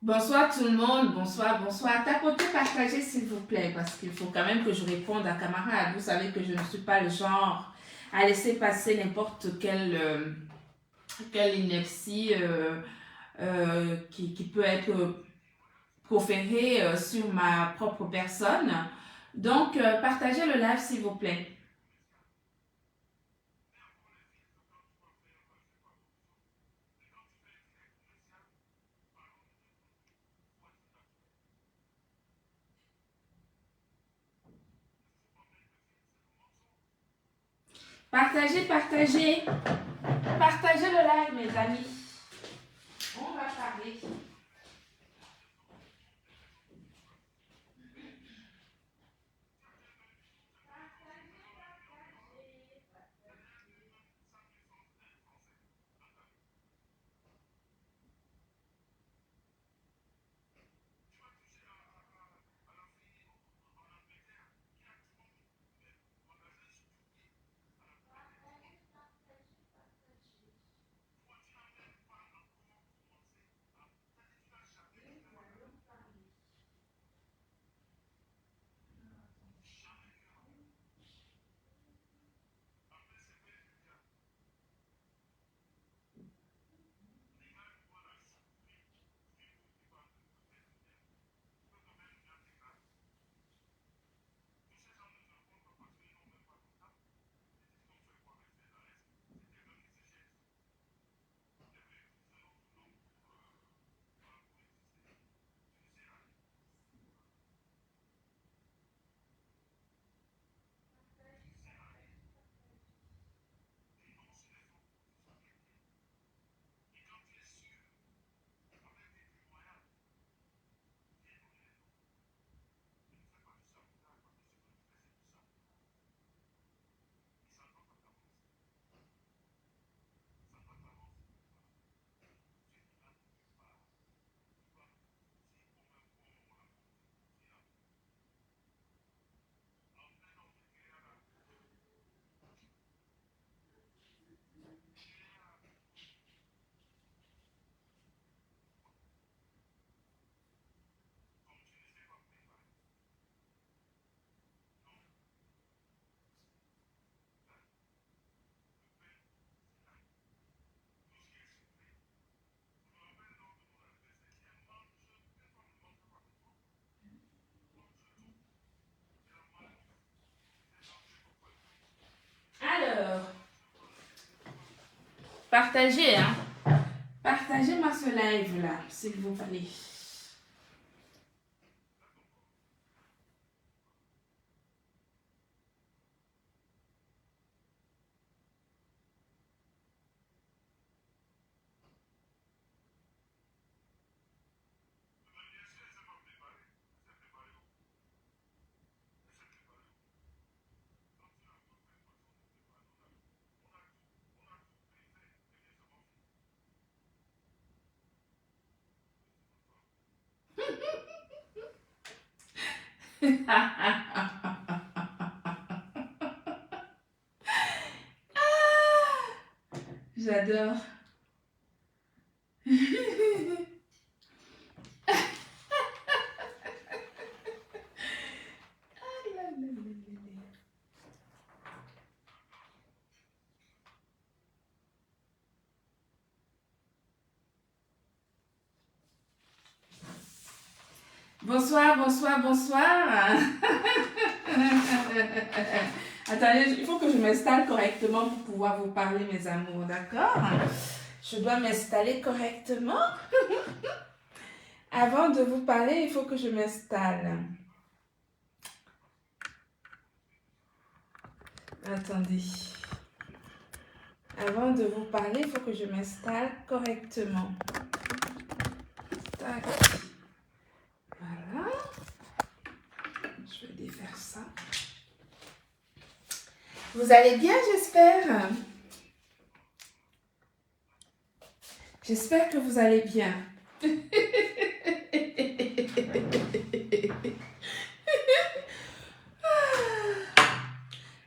Bonsoir tout le monde, bonsoir, bonsoir. Tapotez, partagez s'il vous plaît, parce qu'il faut quand même que je réponde à camarade. Vous savez que je ne suis pas le genre à laisser passer n'importe quelle inertie qui peut être proférée sur ma propre personne. Donc, partagez le live s'il vous plaît. Partagez, partagez. Partagez le live, mes amis. On va parler. Alors, partagez, hein. Partagez-moi ce live là, s'il vous plaît. J'adore. Bonsoir, bonsoir, bonsoir. Attendez, il faut que je m'installe correctement pour pouvoir vous parler, mes amours, d'accord? Je dois m'installer correctement. Avant de vous parler, il faut que je m'installe. Attendez. Avant de vous parler, il faut que je m'installe correctement. Tac. Voilà. Je vais défaire ça. Vous allez bien, j'espère. J'espère que vous allez bien.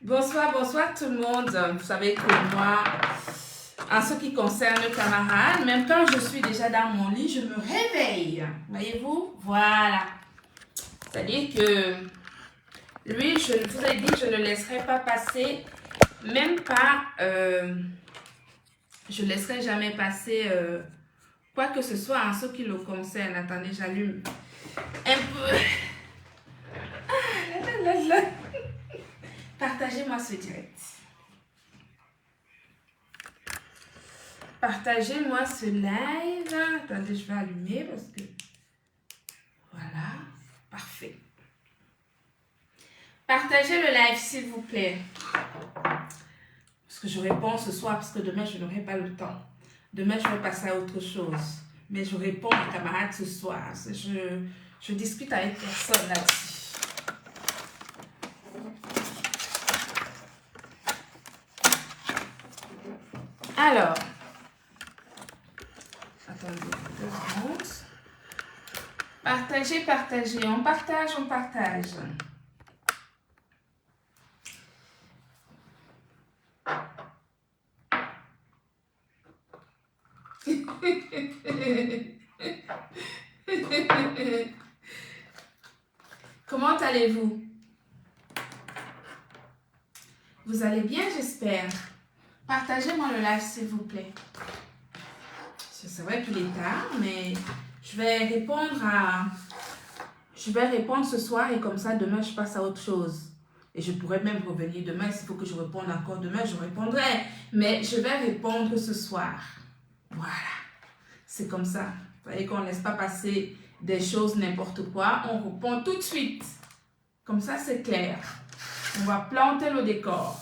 Bonsoir, bonsoir tout le monde. Vous savez que moi, en ce qui concerne le camarade, même quand je suis déjà dans mon lit, je me réveille. Voyez-vous? Voilà. C'est-à-dire que lui, je vous ai dit, je ne laisserai pas passer, même pas, je ne laisserai jamais passer quoi que ce soit en ce qui le concerne. Attendez, j'allume un peu. Ah, là, là, là, là. Partagez-moi ce direct. Partagez-moi ce live. Attendez, je vais allumer parce que... Voilà, parfait. Partagez le live, s'il vous plaît. Parce que je réponds ce soir, parce que demain, je n'aurai pas le temps. Demain, je vais passer à autre chose. Mais je réponds à camarades ce soir. Je discute avec personne là-dessus. Alors, attendez, 2 secondes. Partagez, partagez. On partage, on partage. Comment allez-vous? Vous allez bien, j'espère. Partagez-moi le live, s'il vous plaît. C'est vrai qu'il est tard, mais je vais répondre ce soir et comme ça, demain, je passe à autre chose. Et je pourrais même revenir demain. S'il faut que je réponde encore demain, je répondrai. Mais je vais répondre ce soir. Voilà. C'est comme ça. Vous voyez qu'on ne laisse pas passer des choses n'importe quoi. On répond tout de suite. Comme ça, c'est clair. On va planter le décor.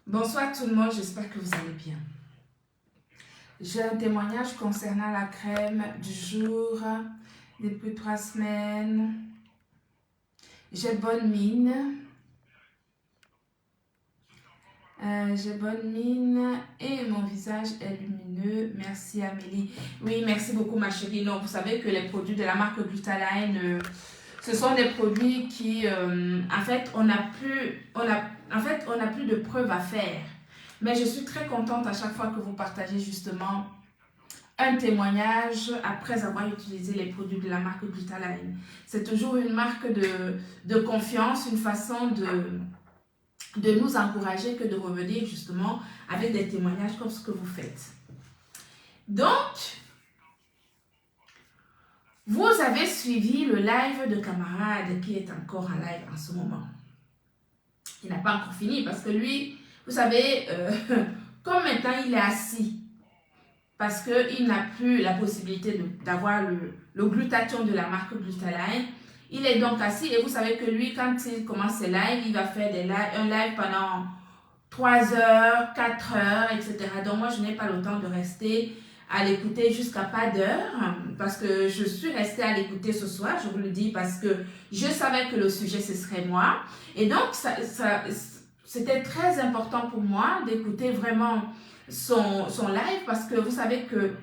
Bonsoir tout le monde, j'espère que vous allez bien. J'ai un témoignage concernant la crème du jour depuis 3 semaines. J'ai bonne mine. J'ai bonne mine et mon visage est lumineux. Merci Amélie. Oui, merci beaucoup ma chérie. Non, vous savez que les produits de la marque Gluta-Line, ce sont des produits qui, en fait, on n'a plus de preuves à faire. Mais je suis très contente à chaque fois que vous partagez justement un témoignage après avoir utilisé les produits de la marque Gluta-Line. C'est toujours une marque de confiance, une façon de nous encourager que de revenir justement avec des témoignages comme ce que vous faites. Donc, vous avez suivi le live de camarade qui est encore en live en ce moment. Il n'a pas encore fini parce que lui, vous savez, comme maintenant il est assis, parce qu'il n'a plus la possibilité d'avoir le glutathion de la marque Gluta-Line, il est donc assis et vous savez que lui, quand il commence ses lives, il va faire un live pendant 3 heures, 4 heures, etc. Donc moi, je n'ai pas le temps de rester à l'écouter jusqu'à pas d'heure parce que je suis restée à l'écouter ce soir, je vous le dis, parce que je savais que le sujet, ce serait moi. Et donc, c'était très important pour moi d'écouter vraiment son live parce que vous savez que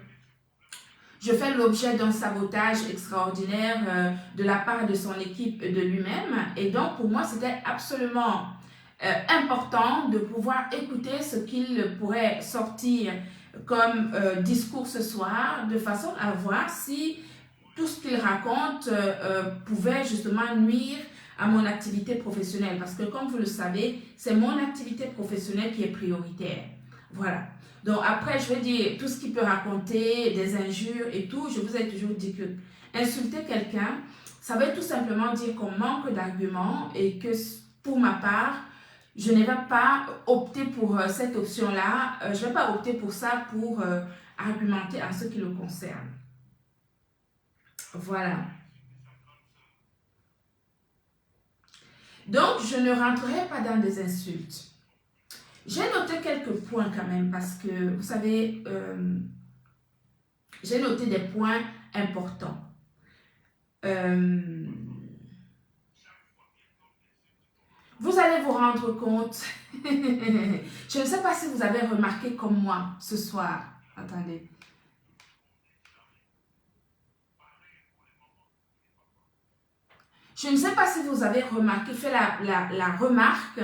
je fais l'objet d'un sabotage extraordinaire de la part de son équipe et de lui-même. Et donc, pour moi, c'était absolument important de pouvoir écouter ce qu'il pourrait sortir comme discours ce soir, de façon à voir si tout ce qu'il raconte pouvait justement nuire à mon activité professionnelle. Parce que comme vous le savez, c'est mon activité professionnelle qui est prioritaire. Voilà. Donc après, je vais dire tout ce qu'il peut raconter, des injures et tout. Je vous ai toujours dit que insulter quelqu'un, ça veut tout simplement dire qu'on manque d'arguments et que pour ma part, je ne vais pas opter pour cette option-là. Je ne vais pas opter pour ça pour argumenter en ce qui le concerne. Voilà. Donc, je ne rentrerai pas dans des insultes. J'ai noté quelques points quand même parce que, vous savez, j'ai noté des points importants. Vous allez vous rendre compte, je ne sais pas si vous avez remarqué comme moi ce soir. Attendez. Je ne sais pas si vous avez remarqué, fait la remarque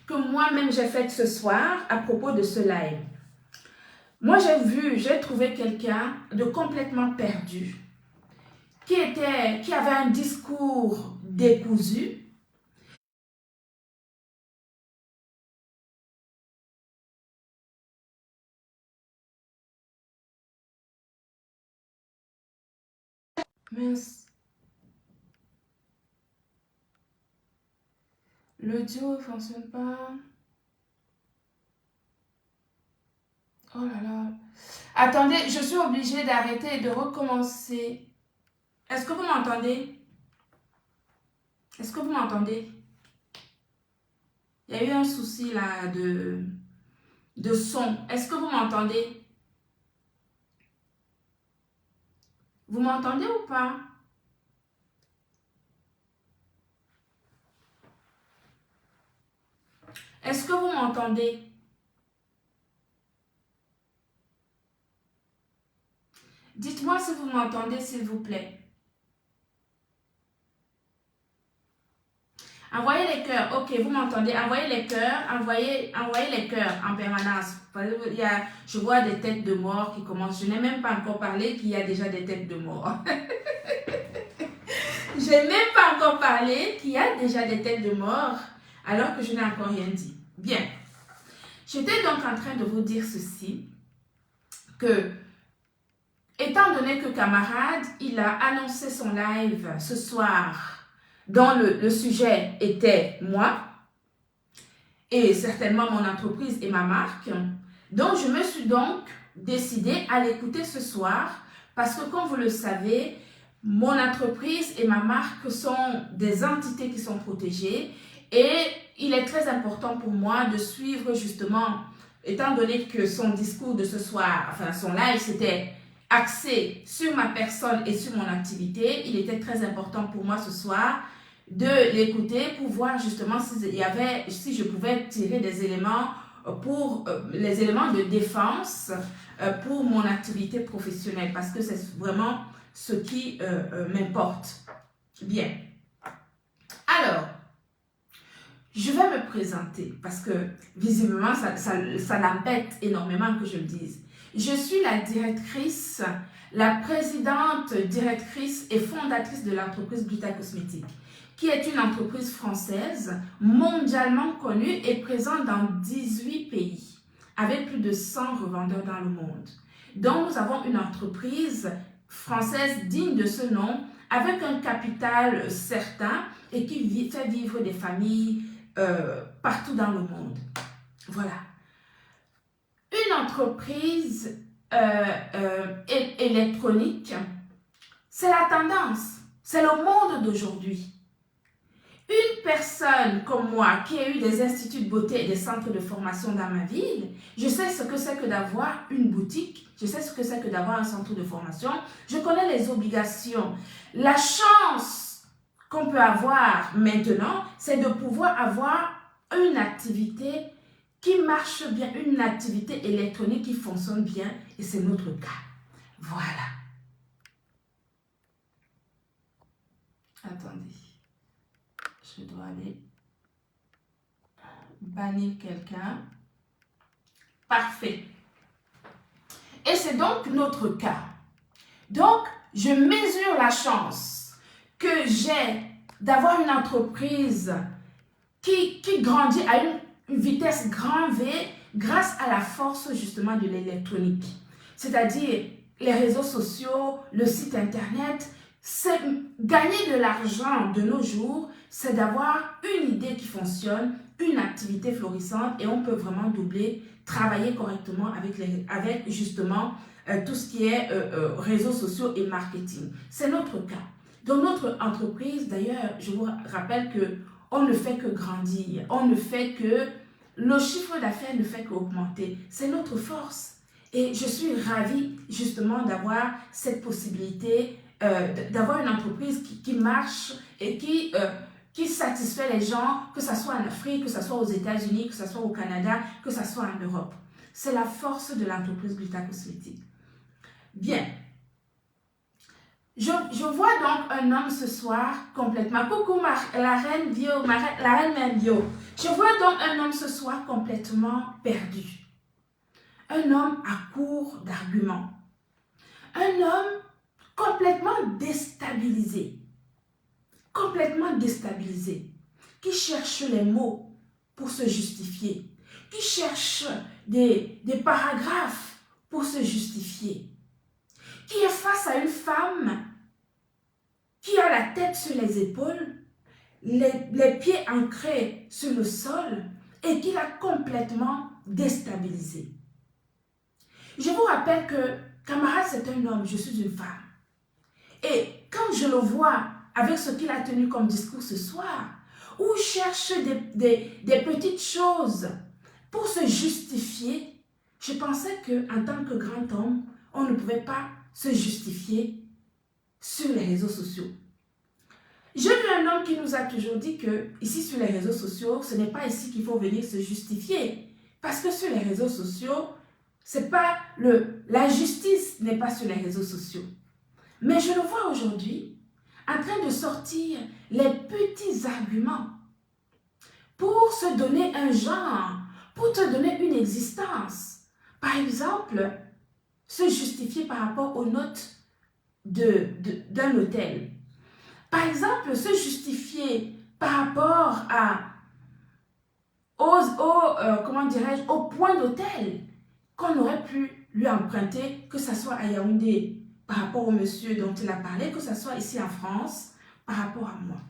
que moi-même j'ai faite ce soir à propos de ce live. Moi j'ai trouvé quelqu'un de complètement perdu, qui avait un discours décousu. Mince. L'audio ne fonctionne pas. Oh là là. Attendez, je suis obligée d'arrêter et de recommencer. Est-ce que vous m'entendez? Est-ce que vous m'entendez? Il y a eu un souci là de son. Est-ce que vous m'entendez? Vous m'entendez ou pas? Est-ce que vous m'entendez? Dites-moi si vous m'entendez, s'il vous plaît. Envoyez les cœurs. Ok, vous m'entendez. Envoyez les cœurs. Envoyez les cœurs en permanence. Je vois des têtes de mort qui commencent. Je n'ai même pas encore parlé qu'il y a déjà des têtes de mort. Je n'ai même pas encore parlé qu'il y a déjà des têtes de mort alors que je n'ai encore rien dit. Bien. J'étais donc en train de vous dire ceci, que étant donné que Camarade, il a annoncé son live ce soir dont le sujet était moi et certainement mon entreprise et ma marque. Donc, je me suis donc décidée à l'écouter ce soir parce que, comme vous le savez, mon entreprise et ma marque sont des entités qui sont protégées et il est très important pour moi de suivre justement, étant donné que son discours de ce soir, enfin son live, c'était axé sur ma personne et sur mon activité, il était très important pour moi ce soir de l'écouter pour voir justement si je pouvais tirer des éléments pour les éléments de défense pour mon activité professionnelle parce que c'est vraiment ce qui m'importe. Bien. Alors, je vais me présenter parce que visiblement ça l'embête énormément que je le dise. Je suis la directrice, la présidente, directrice et fondatrice de l'entreprise Gluta Cosmétique, qui est une entreprise française mondialement connue et présente dans 18 pays, avec plus de 100 revendeurs dans le monde. Donc, nous avons une entreprise française digne de ce nom, avec un capital certain et qui fait vivre des familles partout dans le monde. Voilà. Une entreprise électronique, c'est la tendance, c'est le monde d'aujourd'hui. Une personne comme moi qui a eu des instituts de beauté et des centres de formation dans ma ville, je sais ce que c'est que d'avoir une boutique, je sais ce que c'est que d'avoir un centre de formation, je connais les obligations. La chance qu'on peut avoir maintenant, c'est de pouvoir avoir une activité qui marche bien, une activité électronique qui fonctionne bien, et c'est notre cas. Voilà. Attendez. Je dois aller bannir quelqu'un. Parfait. Et c'est donc notre cas. Donc, je mesure la chance que j'ai d'avoir une entreprise qui grandit à une vitesse grand V grâce à la force justement de l'électronique. C'est-à-dire les réseaux sociaux, le site internet. Gagner de l'argent de nos jours, c'est d'avoir une idée qui fonctionne, une activité florissante et on peut vraiment doubler, travailler correctement avec justement tout ce qui est réseaux sociaux et marketing. C'est notre cas. Dans notre entreprise, d'ailleurs, je vous rappelle que on ne fait que grandir, on ne fait que, le chiffre d'affaires ne fait qu'augmenter. C'est notre force. Et je suis ravie justement d'avoir cette possibilité, d'avoir une entreprise qui marche et qui satisfait les gens, que ce soit en Afrique, que ce soit aux États-Unis, que ce soit au Canada, que ce soit en Europe. C'est la force de l'entreprise Gluta Cosmétique. Bien. Je vois donc un homme ce soir complètement. Coucou la reine Dio, la reine Mère Dio. Je vois donc un homme ce soir complètement perdu. Un homme à court d'arguments. Un homme complètement déstabilisé. Complètement déstabilisé. Qui cherche les mots pour se justifier. Qui cherche des paragraphes pour se justifier. Qui est face à une femme qui a la tête sur les épaules, les pieds ancrés sur le sol et qui l'a complètement déstabilisé. Je vous rappelle que camarade, c'est un homme, je suis une femme. Et quand je le vois avec ce qu'il a tenu comme discours ce soir, où il cherche des petites choses pour se justifier, je pensais qu'en tant que grand homme, on ne pouvait pas se justifier sur les réseaux sociaux. J'ai vu un homme qui nous a toujours dit que ici sur les réseaux sociaux, ce n'est pas ici qu'il faut venir se justifier. Parce que sur les réseaux sociaux, c'est pas la justice n'est pas sur les réseaux sociaux. Mais je le vois aujourd'hui en train de sortir les petits arguments pour se donner un genre, pour te donner une existence. Par exemple, se justifier par rapport aux notes d'un hôtel. Par exemple, se justifier par rapport au point d'hôtel qu'on aurait pu lui emprunter, que ce soit à Yaoundé par rapport au monsieur dont il a parlé, que ce soit ici en France par rapport à moi.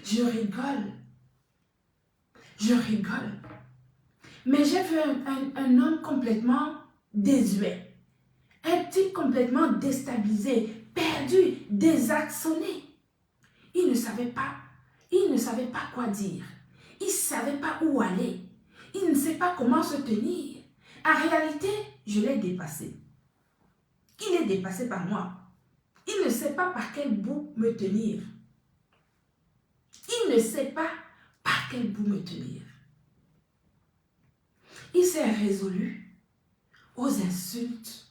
Je rigole. Je rigole. Mais j'ai vu un homme complètement désuet. Un type complètement déstabilisé, perdu, désarçonné. Il ne savait pas quoi dire. Il ne savait pas où aller. Il ne sait pas comment se tenir. En réalité, je l'ai dépassé. Il est dépassé par moi. Il ne sait pas par quel bout me tenir. Il ne sait pas par quel bout me tenir. Il s'est résolu aux insultes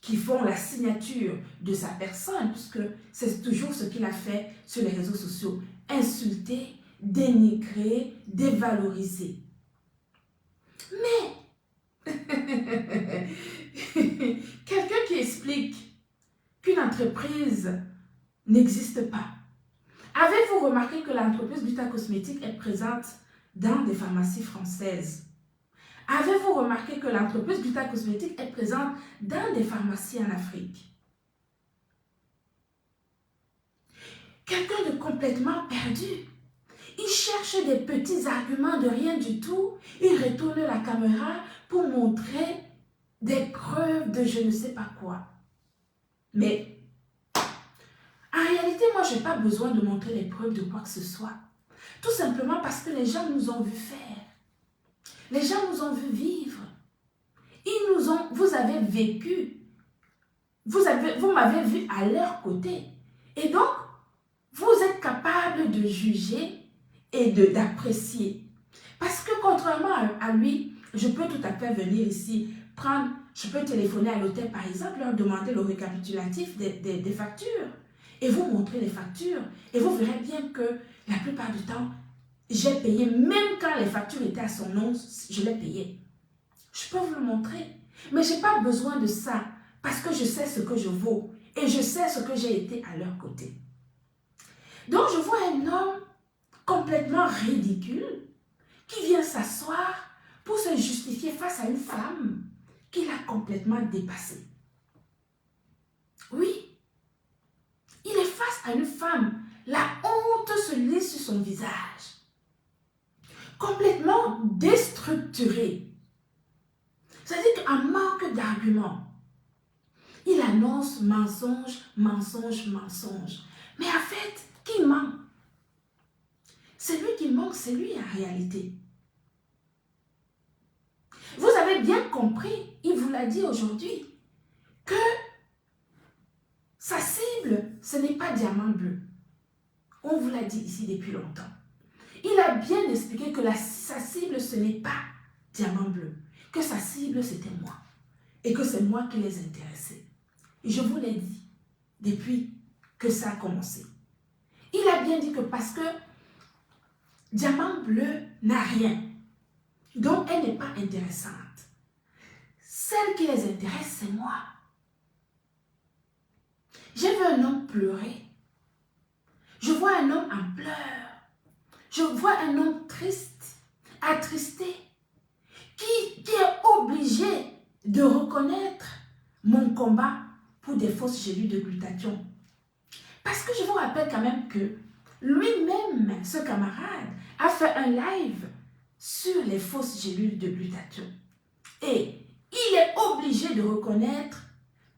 qui font la signature de sa personne, puisque c'est toujours ce qu'il a fait sur les réseaux sociaux. Insulter, dénigrer, dévaloriser. Mais, quelqu'un qui explique qu'une entreprise n'existe pas. Avez-vous remarqué que l'entreprise Gluta Cosmétique est présente dans des pharmacies françaises? Avez-vous remarqué que l'entreprise Gluta Cosmétique est présente dans des pharmacies en Afrique? Quelqu'un de complètement perdu. Il cherche des petits arguments de rien du tout. Il retourne la caméra pour montrer des preuves de je ne sais pas quoi. Mais en réalité, moi, je n'ai pas besoin de montrer les preuves de quoi que ce soit. Tout simplement parce que les gens nous ont vu faire. Les gens nous ont vu vivre. Vous avez vécu. Vous m'avez vu à leur côté. Et donc, vous êtes capable de juger et d'apprécier. Parce que contrairement à lui, je peux tout à fait venir ici, prendre je peux téléphoner à l'hôtel par exemple, leur demander le récapitulatif des factures et vous montrer les factures et vous verrez bien que la plupart du temps, j'ai payé, même quand les factures étaient à son nom, je l'ai payé. Je peux vous le montrer, mais je n'ai pas besoin de ça parce que je sais ce que je vaux et je sais ce que j'ai été à leur côté. Donc je vois un homme complètement ridicule qui vient s'asseoir pour se justifier face à une femme qu'il a complètement dépassée. Oui, il est face à une femme, la honte se lit sur son visage, complètement déstructuré. C'est-à-dire qu'en manque d'arguments, il annonce mensonge, mensonge, mensonge. Mais en fait, qui ment? C'est lui qui ment, c'est lui en réalité. Vous avez bien compris, il vous l'a dit aujourd'hui, que sa cible, ce n'est pas diamant bleu. On vous l'a dit ici depuis longtemps. Il a bien expliqué que sa cible, ce n'est pas diamant bleu. Que sa cible, c'était moi. Et que c'est moi qui les intéressais. Et je vous l'ai dit depuis que ça a commencé. Il a bien dit que parce que diamant bleu n'a rien, donc elle n'est pas intéressante. Celle qui les intéresse, c'est moi. J'ai vu un homme pleurer. Je vois un homme en pleurs. Je vois un homme triste, attristé, qui est obligé de reconnaître mon combat pour des fausses gélules de glutathion. Parce que je vous rappelle quand même que lui-même, ce camarade, a fait un live sur les fausses gélules de glutathion. Et il est obligé de reconnaître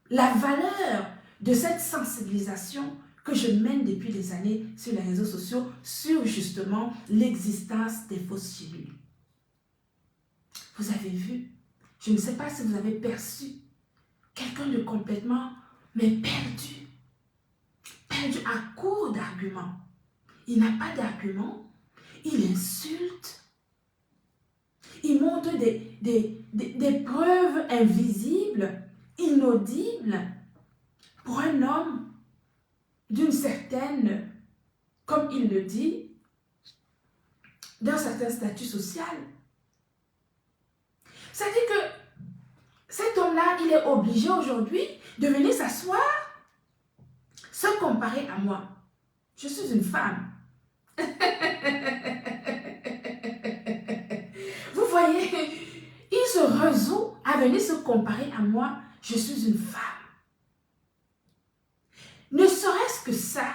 la valeur de cette sensibilisation que je mène depuis des années sur les réseaux sociaux sur justement l'existence des fausses gélules. Vous avez vu, je ne sais pas si vous avez perçu quelqu'un de complètement, mais perdu à court d'arguments. Il n'a pas d'arguments, il insulte, il montre des preuves invisibles, inaudibles, pour un homme d'une certaine, comme il le dit, d'un certain statut social. C'est-à-dire que cet homme-là, il est obligé aujourd'hui de venir s'asseoir, se comparer à moi. Je suis une femme. Vous voyez, il se résout à venir se comparer à moi. Je suis une femme. Ne serait-ce que ça,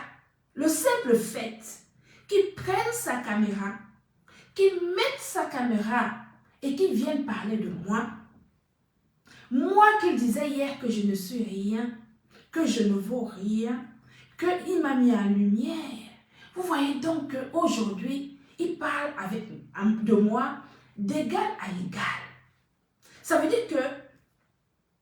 le simple fait qu'il prenne sa caméra, qu'il mette sa caméra et qu'il vienne parler de moi, moi qui disais hier que je ne suis rien, que je ne vaux rien, qu'il m'a mis en lumière. Vous voyez donc qu'aujourd'hui, il parle de moi d'égal à égal. Ça veut dire que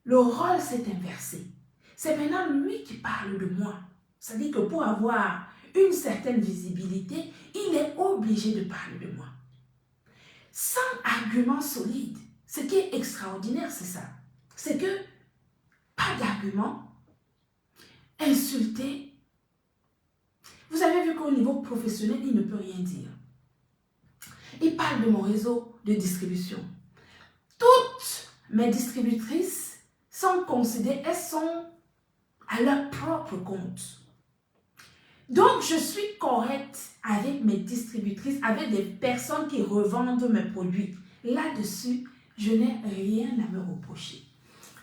le rôle s'est inversé. C'est maintenant lui qui parle de moi. C'est-à-dire que pour avoir une certaine visibilité, il est obligé de parler de moi. Sans argument solide. Ce qui est extraordinaire, c'est ça. C'est que, pas d'argument, insulté. Vous avez vu qu'au niveau professionnel, il ne peut rien dire. Il parle de mon réseau de distribution. Toutes mes distributrices sont considérées, elles sont à leur propre compte. Donc, je suis correcte avec mes distributrices, avec des personnes qui revendent mes produits. Là-dessus, je n'ai rien à me reprocher.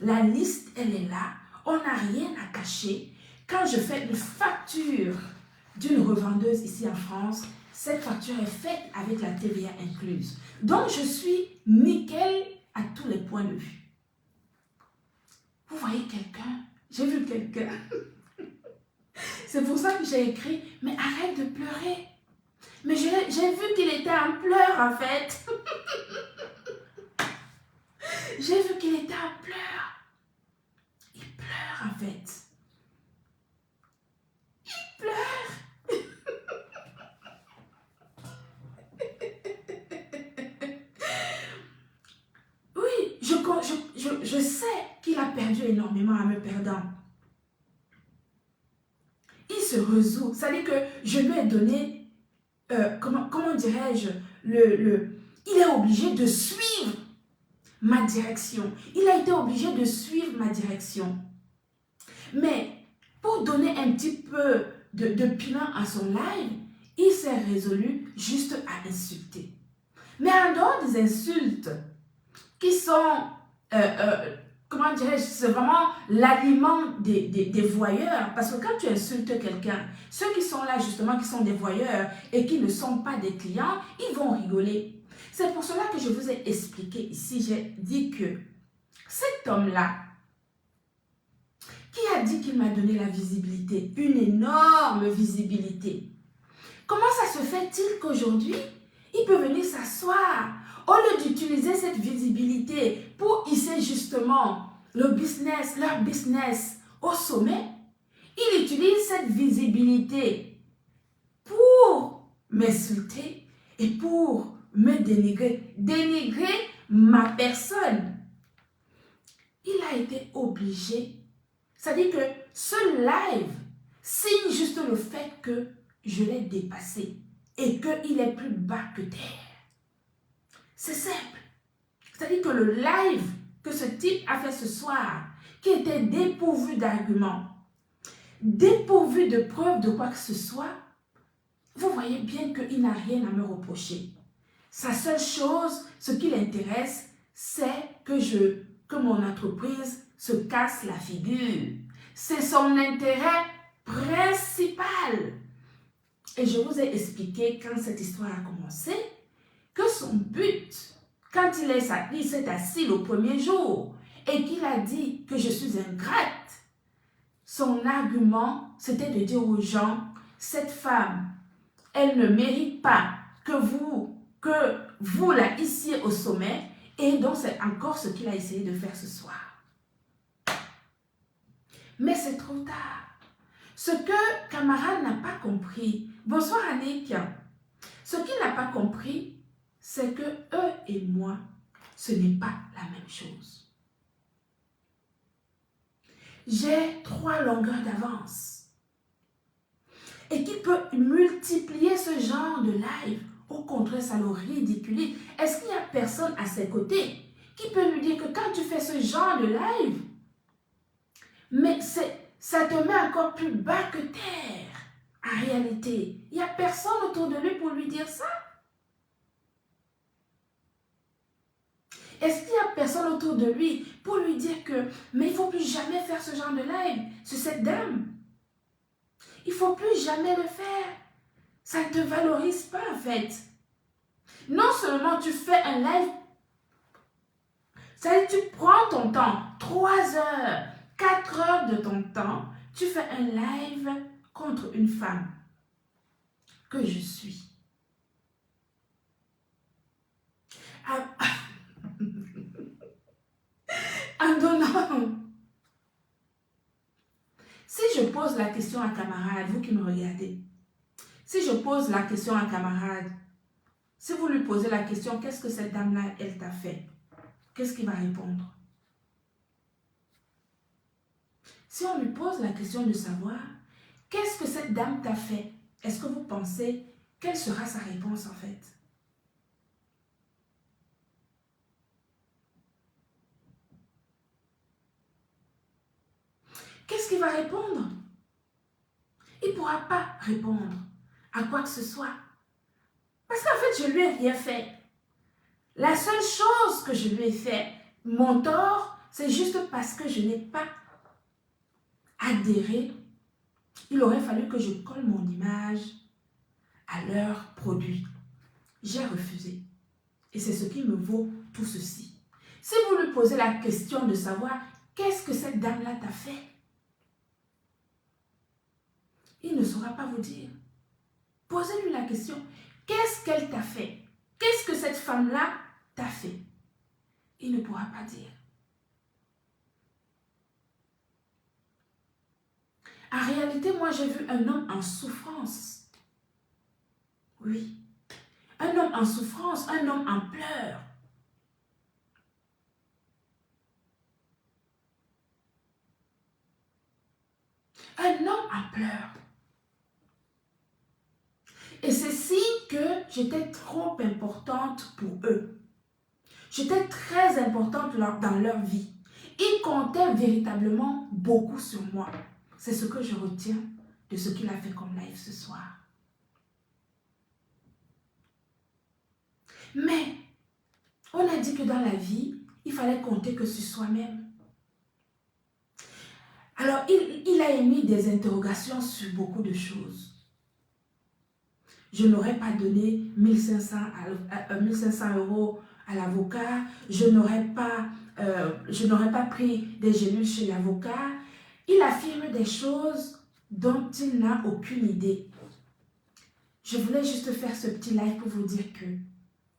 La liste, elle est là. On n'a rien à cacher. Quand je fais une facture d'une revendeuse ici en France, cette facture est faite avec la TVA incluse. Donc, je suis nickel à tous les points de vue. Vous voyez quelqu'un? J'ai vu quelqu'un. C'est pour ça que j'ai écrit, mais arrête de pleurer. Mais j'ai vu qu'il était en pleurs en fait. J'ai vu qu'il était en pleurs. Il pleure en fait. Il pleure. Oui, je Donc, je sais qu'il a perdu énormément en me perdant. Il se résout. C'est-à-dire que je lui ai donné, comment dirais-je, il est obligé de suivre ma direction. Il a été obligé de suivre ma direction. Mais pour donner un petit peu de piment à son live, il s'est résolu juste à insulter. Mais en dehors des insultes qui sont, comment dirais-je, c'est vraiment l'aliment des voyeurs. Parce que quand tu insultes quelqu'un, ceux qui sont là justement, qui sont des voyeurs et qui ne sont pas des clients, ils vont rigoler. C'est pour cela que je vous ai expliqué ici, j'ai dit que cet homme-là, qui a dit qu'il m'a donné la visibilité, une énorme visibilité. Comment ça se fait-il qu'aujourd'hui, il peut venir s'asseoir au lieu d'utiliser cette visibilité pour hisser justement leur business au sommet? Il utilise cette visibilité pour m'insulter et pour me dénigrer ma personne. Il a été obligé. C'est-à-dire que ce live signe juste le fait que je l'ai dépassé et qu'il est plus bas que terre. C'est simple. C'est-à-dire que le live que ce type a fait ce soir, qui était dépourvu d'arguments, dépourvu de preuves de quoi que ce soit, vous voyez bien qu'il n'a rien à me reprocher. Sa seule chose, ce qui l'intéresse, c'est que mon entreprise se casse la figure. C'est son intérêt principal. Et je vous ai expliqué quand cette histoire a commencé, que son but, quand il s'est assis le premier jour et qu'il a dit que je suis ingrate, son argument, c'était de dire aux gens, cette femme, elle ne mérite pas que vous la hissiez au sommet. Et donc, c'est encore ce qu'il a essayé de faire ce soir. Mais c'est trop tard. Ce que camarade n'a pas compris, bonsoir Annick, ce qu'il n'a pas compris, c'est que eux et moi, ce n'est pas la même chose. J'ai 3 longueurs d'avance. Et qu'il peut multiplier ce genre de live. Au contraire, ça le ridiculise. Est-ce qu'il n'y a personne à ses côtés qui peut lui dire que quand tu fais ce genre de live, mais ça te met encore plus bas que terre. En réalité, il n'y a personne autour de lui pour lui dire ça. Est-ce qu'il n'y a personne autour de lui pour lui dire que, mais il ne faut plus jamais faire ce genre de live sur cette dame? Il ne faut plus jamais le faire. Ça ne te valorise pas en fait. Non seulement tu fais un live, ça veut dire tu prends ton temps, 3 heures, 4 heures de ton temps, tu fais un live contre une femme que je suis. En donnant. Si je pose la question à camarade, vous qui me regardez, si je pose la question à camarade, si vous lui posez la question, qu'est-ce que cette dame-là, elle t'a fait? Qu'est-ce qu'il va répondre? Si on lui pose la question de savoir, qu'est-ce que cette dame t'a fait? Est-ce que vous pensez, quelle sera sa réponse en fait? Qu'est-ce qu'il va répondre? Il ne pourra pas répondre à quoi que ce soit. Parce qu'en fait, je ne lui ai rien fait. La seule chose que je lui ai fait, mon tort, c'est juste parce que je n'ai pas adhéré. Il aurait fallu que je colle mon image à leur produit. J'ai refusé. Et c'est ce qui me vaut tout ceci. Si vous lui posez la question de savoir qu'est-ce que cette dame-là t'a fait, il ne saura pas vous dire. Posez-lui la question. Qu'est-ce qu'elle t'a fait? Qu'est-ce que cette femme-là t'a fait? Il ne pourra pas dire. En réalité, moi, j'ai vu un homme en souffrance. Oui. Un homme en souffrance, un homme en pleurs. Un homme en pleurs. Et c'est signe que j'étais trop importante pour eux. J'étais très importante dans leur vie. Ils comptaient véritablement beaucoup sur moi. C'est ce que je retiens de ce qu'il a fait comme live ce soir. Mais, on a dit que dans la vie, il fallait compter que sur soi-même. Alors, il a émis des interrogations sur beaucoup de choses. Je n'aurais pas donné 1500 € à l'avocat, je n'aurais pas pris des gélules chez l'avocat. Il affirme des choses dont il n'a aucune idée. Je voulais juste faire ce petit live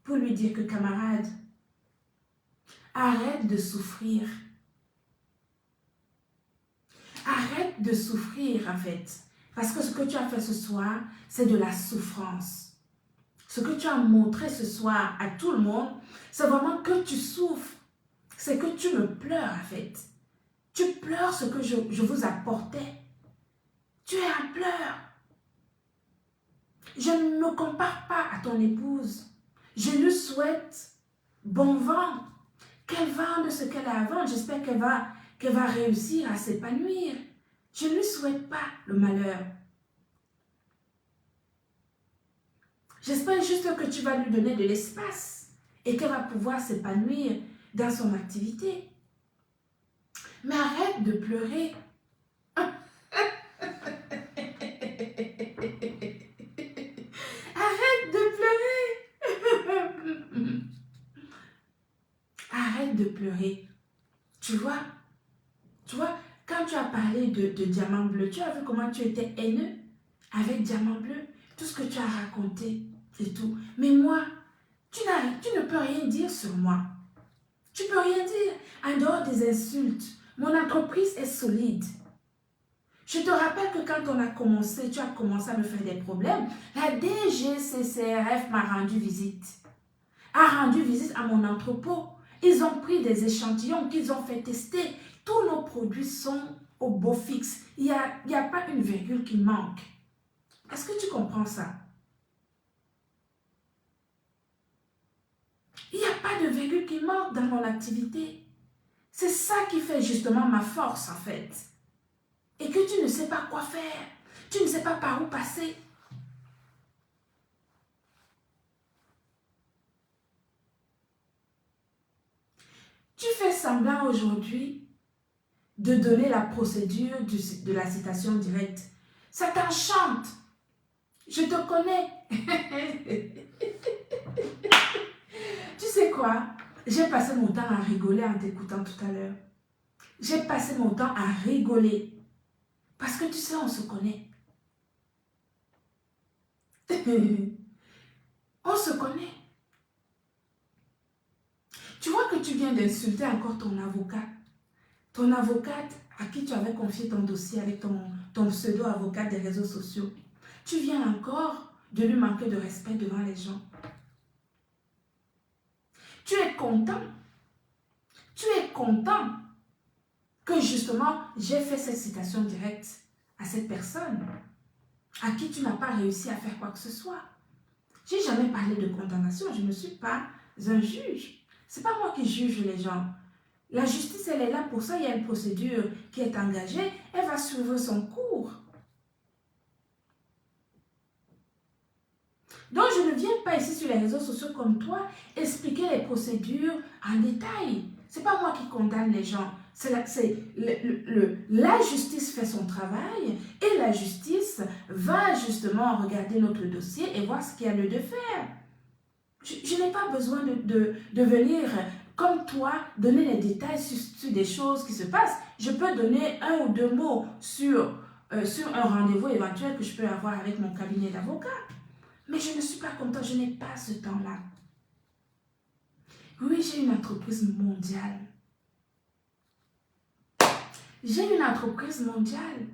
pour lui dire que camarade, arrête de souffrir. Arrête de souffrir en fait. Parce que ce que tu as fait ce soir, c'est de la souffrance. Ce que tu as montré ce soir à tout le monde, c'est vraiment que tu souffres. C'est que tu me pleures en fait. Tu pleures ce que je vous apportais. Tu es en pleurs. Je ne me compare pas à ton épouse. Je lui souhaite bon vent. Qu'elle vende ce qu'elle a à vendre. J'espère qu'elle va réussir à s'épanouir. Je ne lui souhaite pas le malheur. J'espère juste que tu vas lui donner de l'espace et qu'elle va pouvoir s'épanouir dans son activité. Mais arrête de pleurer. Arrête de pleurer. Arrête de pleurer. Tu vois, quand tu as parlé de diamant bleu, tu as vu comment tu étais haineux avec diamant bleu, tout ce que tu as raconté et tout. Mais moi, tu ne peux rien dire sur moi. Tu peux rien dire en dehors des insultes. Mon entreprise est solide. Je te rappelle que quand on a commencé, tu as commencé à me faire des problèmes. La DGCCRF m'a rendu visite. A rendu visite à mon entrepôt. Ils ont pris des échantillons qu'ils ont fait tester. Tous nos produits sont au beau fixe. Il n'y a pas une virgule qui manque. Est-ce que tu comprends ça? Il n'y a pas de virgule qui manque dans mon activité. C'est ça qui fait justement ma force en fait. Et que tu ne sais pas quoi faire. Tu ne sais pas par où passer. Tu fais semblant aujourd'hui de donner la procédure de la citation directe. Ça t'enchante. Je te connais. Tu sais quoi? J'ai passé mon temps à rigoler en t'écoutant tout à l'heure. J'ai passé mon temps à rigoler. Parce que tu sais, on se connaît. On se connaît. Tu vois que tu viens d'insulter encore ton avocat. Ton avocate à qui tu avais confié ton dossier avec ton pseudo-avocat des réseaux sociaux. Tu viens encore de lui manquer de respect devant les gens. Tu es content. Tu es content que justement j'ai fait cette citation directe à cette personne à qui tu n'as pas réussi à faire quoi que ce soit. J'ai jamais parlé de condamnation. Je ne suis pas un juge. C'est pas moi qui juge les gens. La justice, elle est là pour ça. Il y a une procédure qui est engagée. Elle va suivre son cours. Donc, je ne viens pas ici sur les réseaux sociaux comme toi expliquer les procédures en détail. Ce n'est pas moi qui condamne les gens. La justice fait son travail et la justice va justement regarder notre dossier et voir ce qu'il y a lieu de faire. Je n'ai pas besoin de venir comme toi donner les détails sur des choses qui se passent. Je peux donner un ou deux mots sur un rendez-vous éventuel que je peux avoir avec mon cabinet d'avocat. Mais je ne suis pas comme toi, je n'ai pas ce temps-là. Oui, j'ai une entreprise mondiale. J'ai une entreprise mondiale.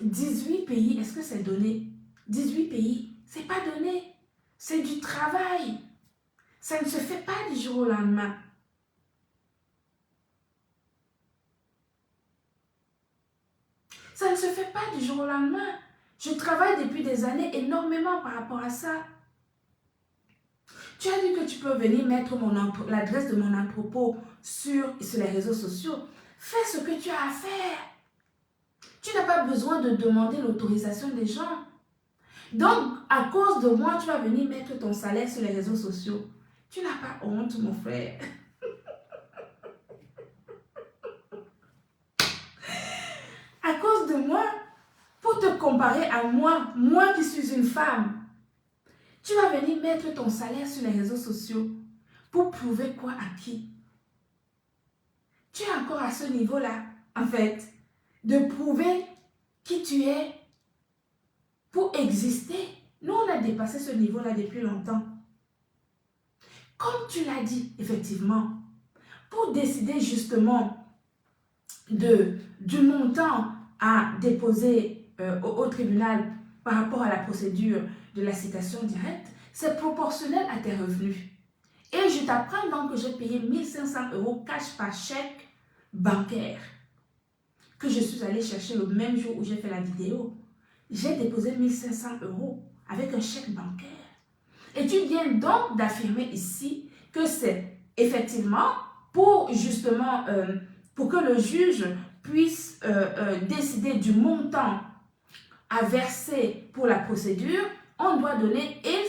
18 pays, est-ce que c'est donné? 18 pays, c'est pas donné. C'est du travail. Ça ne se fait pas du jour au lendemain. Ça ne se fait pas du jour au lendemain. Je travaille depuis des années énormément par rapport à ça. Tu as dit que tu peux venir mettre l'adresse de mon entrepôt sur les réseaux sociaux. Fais ce que tu as à faire. Tu n'as pas besoin de demander l'autorisation des gens. Donc, à cause de moi, tu vas venir mettre ton salaire sur les réseaux sociaux. Tu n'as pas honte, mon frère. À cause de moi, pour te comparer à moi, moi qui suis une femme, tu vas venir mettre ton salaire sur les réseaux sociaux pour prouver quoi à qui? Tu es encore à ce niveau-là, en fait, de prouver qui tu es pour exister. Nous, on a dépassé ce niveau-là depuis longtemps. Comme tu l'as dit, effectivement, pour décider justement du montant à déposer au tribunal par rapport à la procédure de la citation directe, c'est proportionnel à tes revenus. Et je t'apprends donc que j'ai payé 1 500 € cash par chèque bancaire que je suis allée chercher le même jour où j'ai fait la vidéo. J'ai déposé 1 500 € avec un chèque bancaire. Et tu viens donc d'affirmer ici que c'est effectivement pour justement, pour que le juge puisse décider du montant à verser pour la procédure, on doit donner et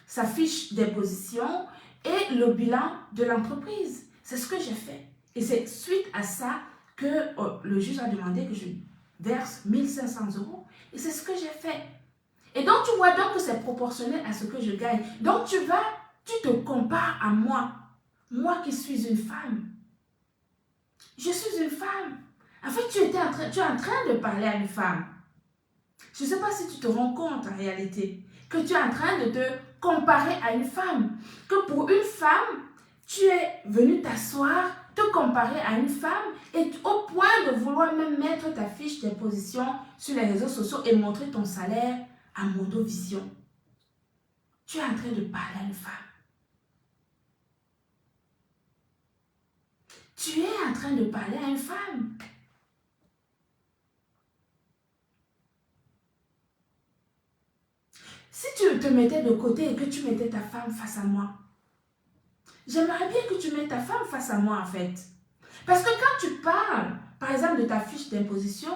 sa fiche d'imposition et le bilan de l'entreprise. C'est ce que j'ai fait. Et c'est suite à ça que le juge a demandé que je verse 1 500 €. Et c'est ce que j'ai fait. Et donc, tu vois donc que c'est proportionnel à ce que je gagne. Donc, tu te compares à moi. Moi qui suis une femme. Je suis une femme. En fait, tu es en train de parler à une femme. Je ne sais pas si tu te rends compte en réalité que tu es en train de te comparer à une femme. Que pour une femme, tu es venu t'asseoir, te comparer à une femme et au point de vouloir même mettre ta fiche d'imposition sur les réseaux sociaux et montrer ton salaire à Mondovision. Tu es en train de parler à une femme. Tu es en train de parler à une femme. Si tu te mettais de côté et que tu mettais ta femme face à moi, j'aimerais bien que tu mettes ta femme face à moi en fait. Parce que quand tu parles, par exemple, de ta fiche d'imposition,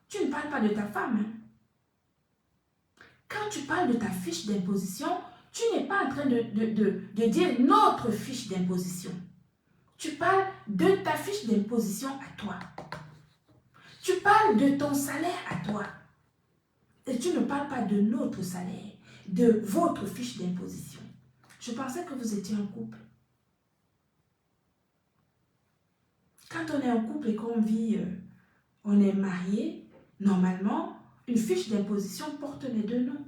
tu ne parles pas de ta femme. Hein. Quand tu parles de ta fiche d'imposition, tu n'es pas en train de dire notre fiche d'imposition. Tu parles de ta fiche d'imposition à toi. Tu parles de ton salaire à toi. Et tu ne parles pas de notre salaire, de votre fiche d'imposition. Je pensais que vous étiez un couple. Quand on est un couple et qu'on vit, on est marié, normalement, une fiche d'imposition porte les deux noms.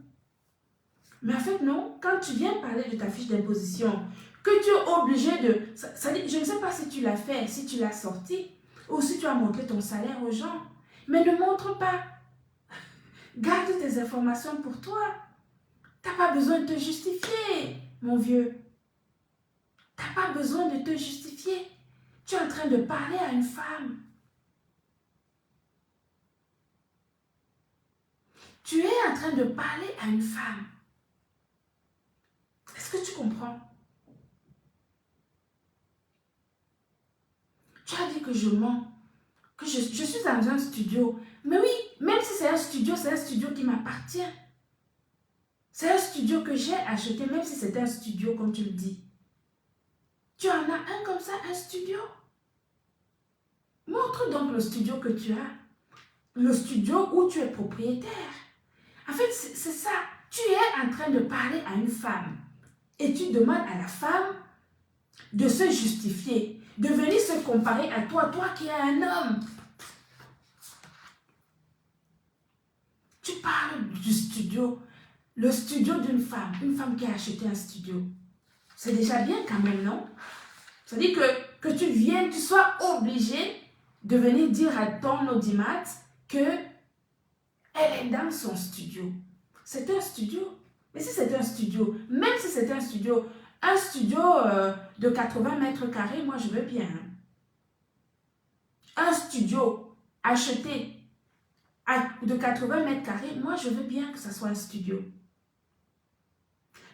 Mais en fait, non. Quand tu viens parler de ta fiche d'imposition, que tu es obligé de... je ne sais pas si tu l'as fait, si tu l'as sorti, ou si tu as montré ton salaire aux gens. Mais ne montre pas. Garde tes informations pour toi. Tu n'as pas besoin de te justifier, mon vieux. Tu n'as pas besoin de te justifier. Tu es en train de parler à une femme. Tu es en train de parler à une femme. Est-ce que tu comprends? Tu as dit que je mens, que je suis dans un studio. Mais oui, même si c'est un studio qui m'appartient. C'est un studio que j'ai acheté, même si c'est un studio comme tu le dis. Tu en as un comme ça, un studio? Montre donc le studio que tu as. Le studio où tu es propriétaire. En fait, c'est ça. Tu es en train de parler à une femme. Et tu demandes à la femme de se justifier, de venir se comparer à toi, toi qui es un homme. Tu parles du studio, le studio d'une femme, une femme qui a acheté un studio. C'est déjà bien quand même, non? C'est-à-dire que tu viennes, tu sois obligé de venir dire à ton audimat que elle est dans son studio. C'est un studio. Mais si c'est un studio, même si c'est un studio de 80 mètres carrés, moi je veux bien. Un studio acheter de 80 mètres carrés, moi je veux bien que ça soit un studio.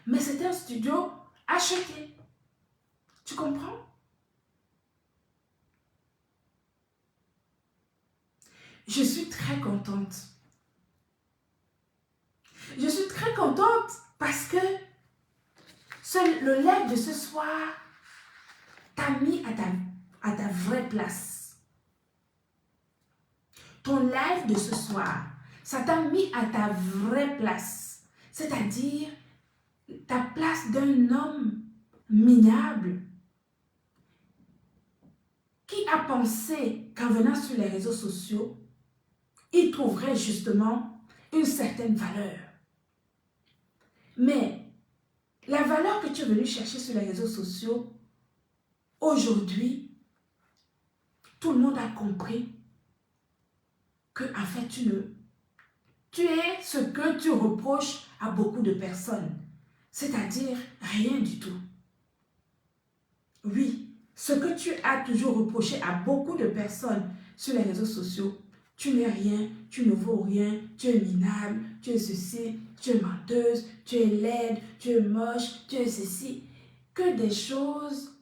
Mais c'est un studio acheté. Tu comprends? Je suis très contente. Je suis très contente parce que le live de ce soir t'a mis à ta vraie place. Ton live de ce soir, ça t'a mis à ta vraie place. C'est-à-dire ta place d'un homme minable qui a pensé qu'en venant sur les réseaux sociaux, il trouverait justement une certaine valeur. Mais la valeur que tu es venu chercher sur les réseaux sociaux, aujourd'hui, tout le monde a compris que en fait tu es ce que tu reproches à beaucoup de personnes, c'est-à-dire rien du tout. Oui, ce que tu as toujours reproché à beaucoup de personnes sur les réseaux sociaux, tu n'es rien, tu ne vaux rien, tu es minable, tu es ceci, tu es menteuse, tu es laide, tu es moche, tu es ceci. Que des choses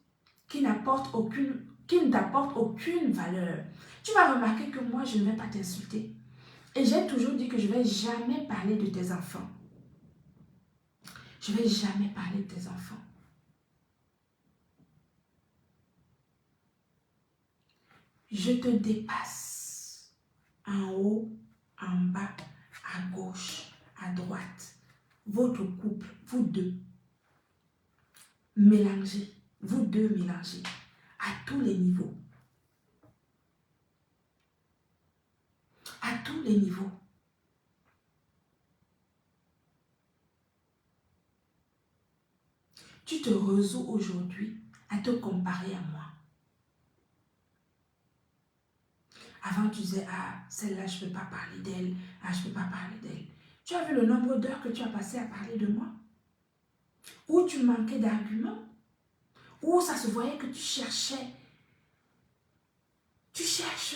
qui ne t'apportent aucune valeur. Tu vas remarquer que moi, je ne vais pas t'insulter. Et j'ai toujours dit que je ne vais jamais parler de tes enfants. Je ne vais jamais parler de tes enfants. Je te dépasse en haut, en bas, à gauche, à droite. Votre couple, vous deux, mélangez. Vous deux mélangez à tous les niveaux. À tous les niveaux. Tu te résous aujourd'hui à te comparer à moi. Avant, tu disais, ah, celle-là, je ne peux pas parler d'elle. Ah, je ne peux pas parler d'elle. Tu as vu le nombre d'heures que tu as passé à parler de moi? Où tu manquais d'arguments? Où ça se voyait que tu cherches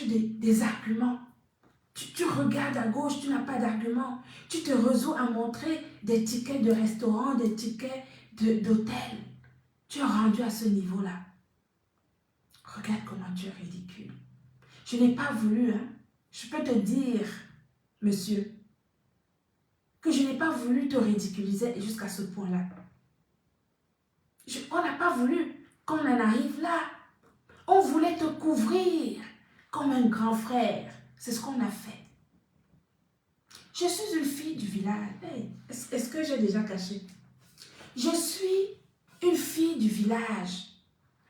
des arguments. Tu regardes à gauche, tu n'as pas d'arguments. Tu te résous à montrer des tickets de restaurant, des tickets d'hôtel. Tu es rendu à ce niveau-là. Regarde comment tu es ridicule. Je n'ai pas voulu, hein. Je peux te dire, monsieur, que je n'ai pas voulu te ridiculiser jusqu'à ce point-là. On n'a pas voulu qu'on en arrive là. On voulait te couvrir comme un grand frère. C'est ce qu'on a fait. Je suis une fille du village. Hey, est-ce que j'ai déjà caché? Je suis une fille du village,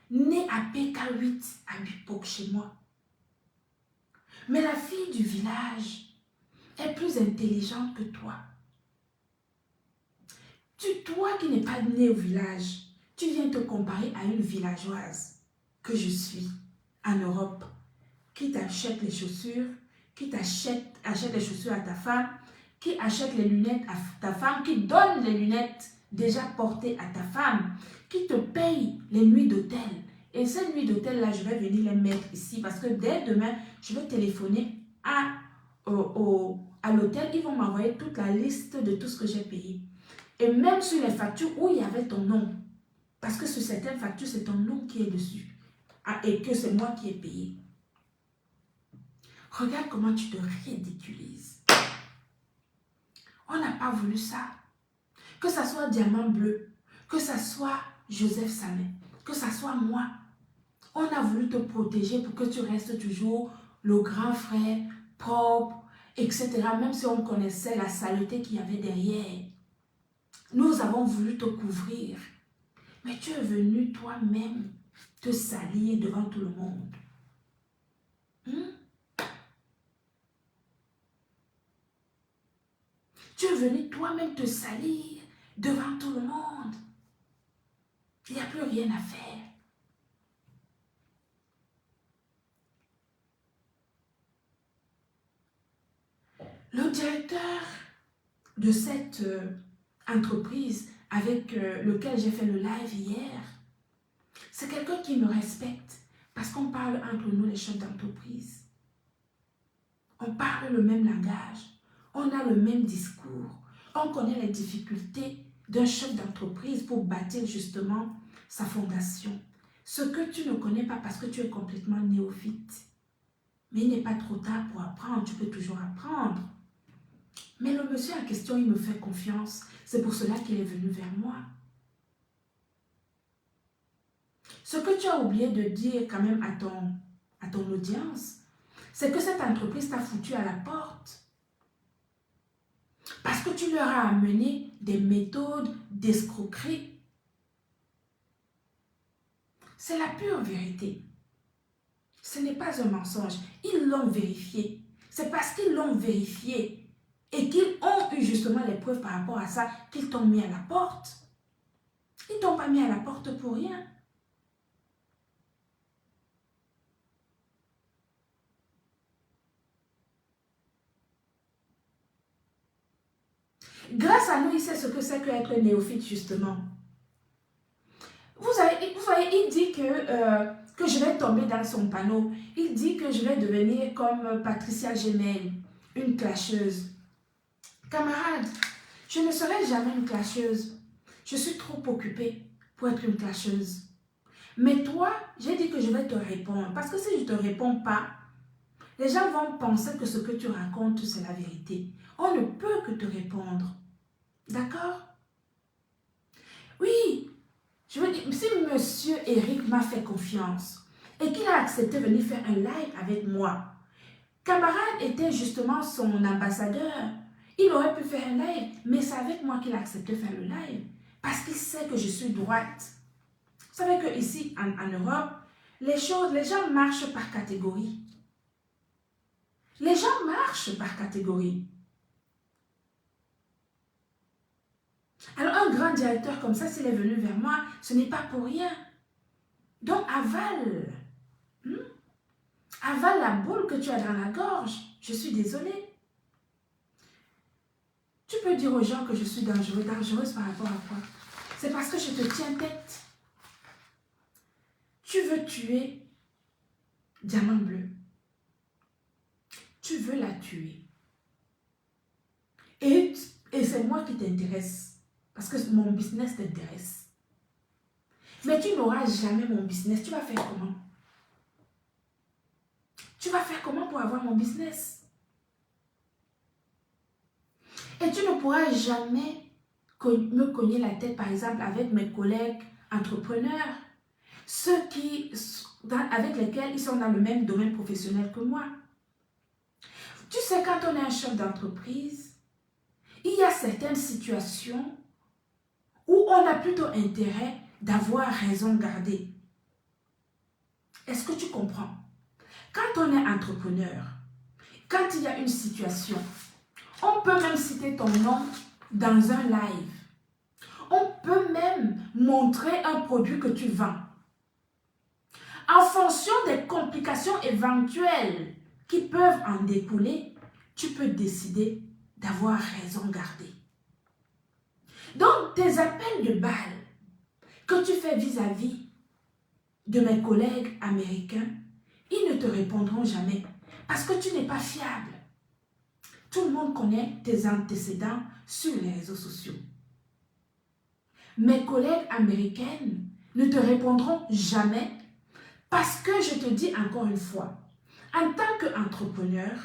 née à PK8 à Bipok chez moi. Mais la fille du village est plus intelligente que toi. Toi qui n'es pas née au village, tu viens te comparer à une villageoise que je suis en Europe, qui t'achète les chaussures, qui achète les chaussures à ta femme, qui achète les lunettes à ta femme, qui donne les lunettes déjà portées à ta femme, qui te paye les nuits d'hôtel. Et ces nuits d'hôtel-là, je vais venir les mettre ici parce que dès demain, je vais téléphoner à l'hôtel. Ils vont m'envoyer toute la liste de tout ce que j'ai payé. Et même sur les factures où il y avait ton nom. Parce que sur certaines factures, c'est ton nom qui est dessus. Ah, et que c'est moi qui ai payé. Regarde comment tu te ridiculises. On n'a pas voulu ça. Que ça soit Diamant Bleu, que ça soit Joseph Samet, que ça soit moi. On a voulu te protéger pour que tu restes toujours le grand frère, propre, etc. Même si on connaissait la saleté qu'il y avait derrière. Nous avons voulu te couvrir. Mais tu es venu toi-même te salir devant tout le monde. Tu es venu toi-même te salir devant tout le monde. Il n'y a plus rien à faire. Le directeur de cette entreprise avec lequel j'ai fait le live hier, c'est quelqu'un qui me respecte parce qu'on parle entre nous les chefs d'entreprise. On parle le même langage, on a le même discours, on connaît les difficultés d'un chef d'entreprise pour bâtir justement sa fondation. Ce que tu ne connais pas parce que tu es complètement néophyte. Mais il n'est pas trop tard pour apprendre, tu peux toujours apprendre. Mais le monsieur en question, il me fait confiance. C'est pour cela qu'il est venu vers moi. Ce que tu as oublié de dire quand même à ton audience, c'est que cette entreprise t'a foutu à la porte. Parce que tu leur as amené des méthodes d'escroquerie. C'est la pure vérité. Ce n'est pas un mensonge. Ils l'ont vérifié. C'est parce qu'ils l'ont vérifié et qu'ils ont eu justement les preuves par rapport à ça qu'ils t'ont mis à la porte. Ils ne t'ont pas mis à la porte pour rien. Grâce à nous, il sait ce que c'est qu'être néophyte justement. Vous voyez, il dit que je vais tomber dans son panneau. Il dit que je vais devenir comme Patricia Gemel, une clasheuse. Camarade, je ne serai jamais une clasheuse. Je suis trop occupée pour être une clasheuse. Mais toi, j'ai dit que je vais te répondre. Parce que si je ne te réponds pas, les gens vont penser que ce que tu racontes, c'est la vérité. On ne peut que te répondre. D'accord? Oui, je veux dire, si monsieur Eric m'a fait confiance et qu'il a accepté de venir faire un live avec moi, camarade était justement son ambassadeur. Il aurait pu faire un live, mais c'est avec moi qu'il a accepté de faire le live. Parce qu'il sait que je suis droite. Vous savez qu'ici, en Europe, les gens marchent par catégorie. Les gens marchent par catégorie. Alors, un grand directeur comme ça, s'il est venu vers moi, ce n'est pas pour rien. Donc, avale. Avale la boule que tu as dans la gorge. Je suis désolée. Tu peux dire aux gens que je suis dangereuse par rapport à quoi? C'est parce que je te tiens tête. Tu veux tuer Diamant Bleu. Tu veux la tuer. Et c'est moi qui t'intéresse. Parce que mon business t'intéresse. Mais tu n'auras jamais mon business. Tu vas faire comment? Tu vas faire comment pour avoir mon business? Et tu ne pourras jamais me cogner la tête, par exemple, avec mes collègues entrepreneurs. Ceux avec lesquels ils sont dans le même domaine professionnel que moi. Tu sais, quand on est un chef d'entreprise, il y a certaines situations où on a plutôt intérêt d'avoir raison gardée. Est-ce que tu comprends? Quand on est entrepreneur, quand il y a une situation, on peut même citer ton nom dans un live. On peut même montrer un produit que tu vends. En fonction des complications éventuelles qui peuvent en découler, tu peux décider d'avoir raison gardée. Donc, tes appels de balles que tu fais vis-à-vis de mes collègues américains, ils ne te répondront jamais parce que tu n'es pas fiable. Tout le monde connaît tes antécédents sur les réseaux sociaux. Mes collègues américaines ne te répondront jamais parce que je te dis encore une fois, en tant qu'entrepreneur,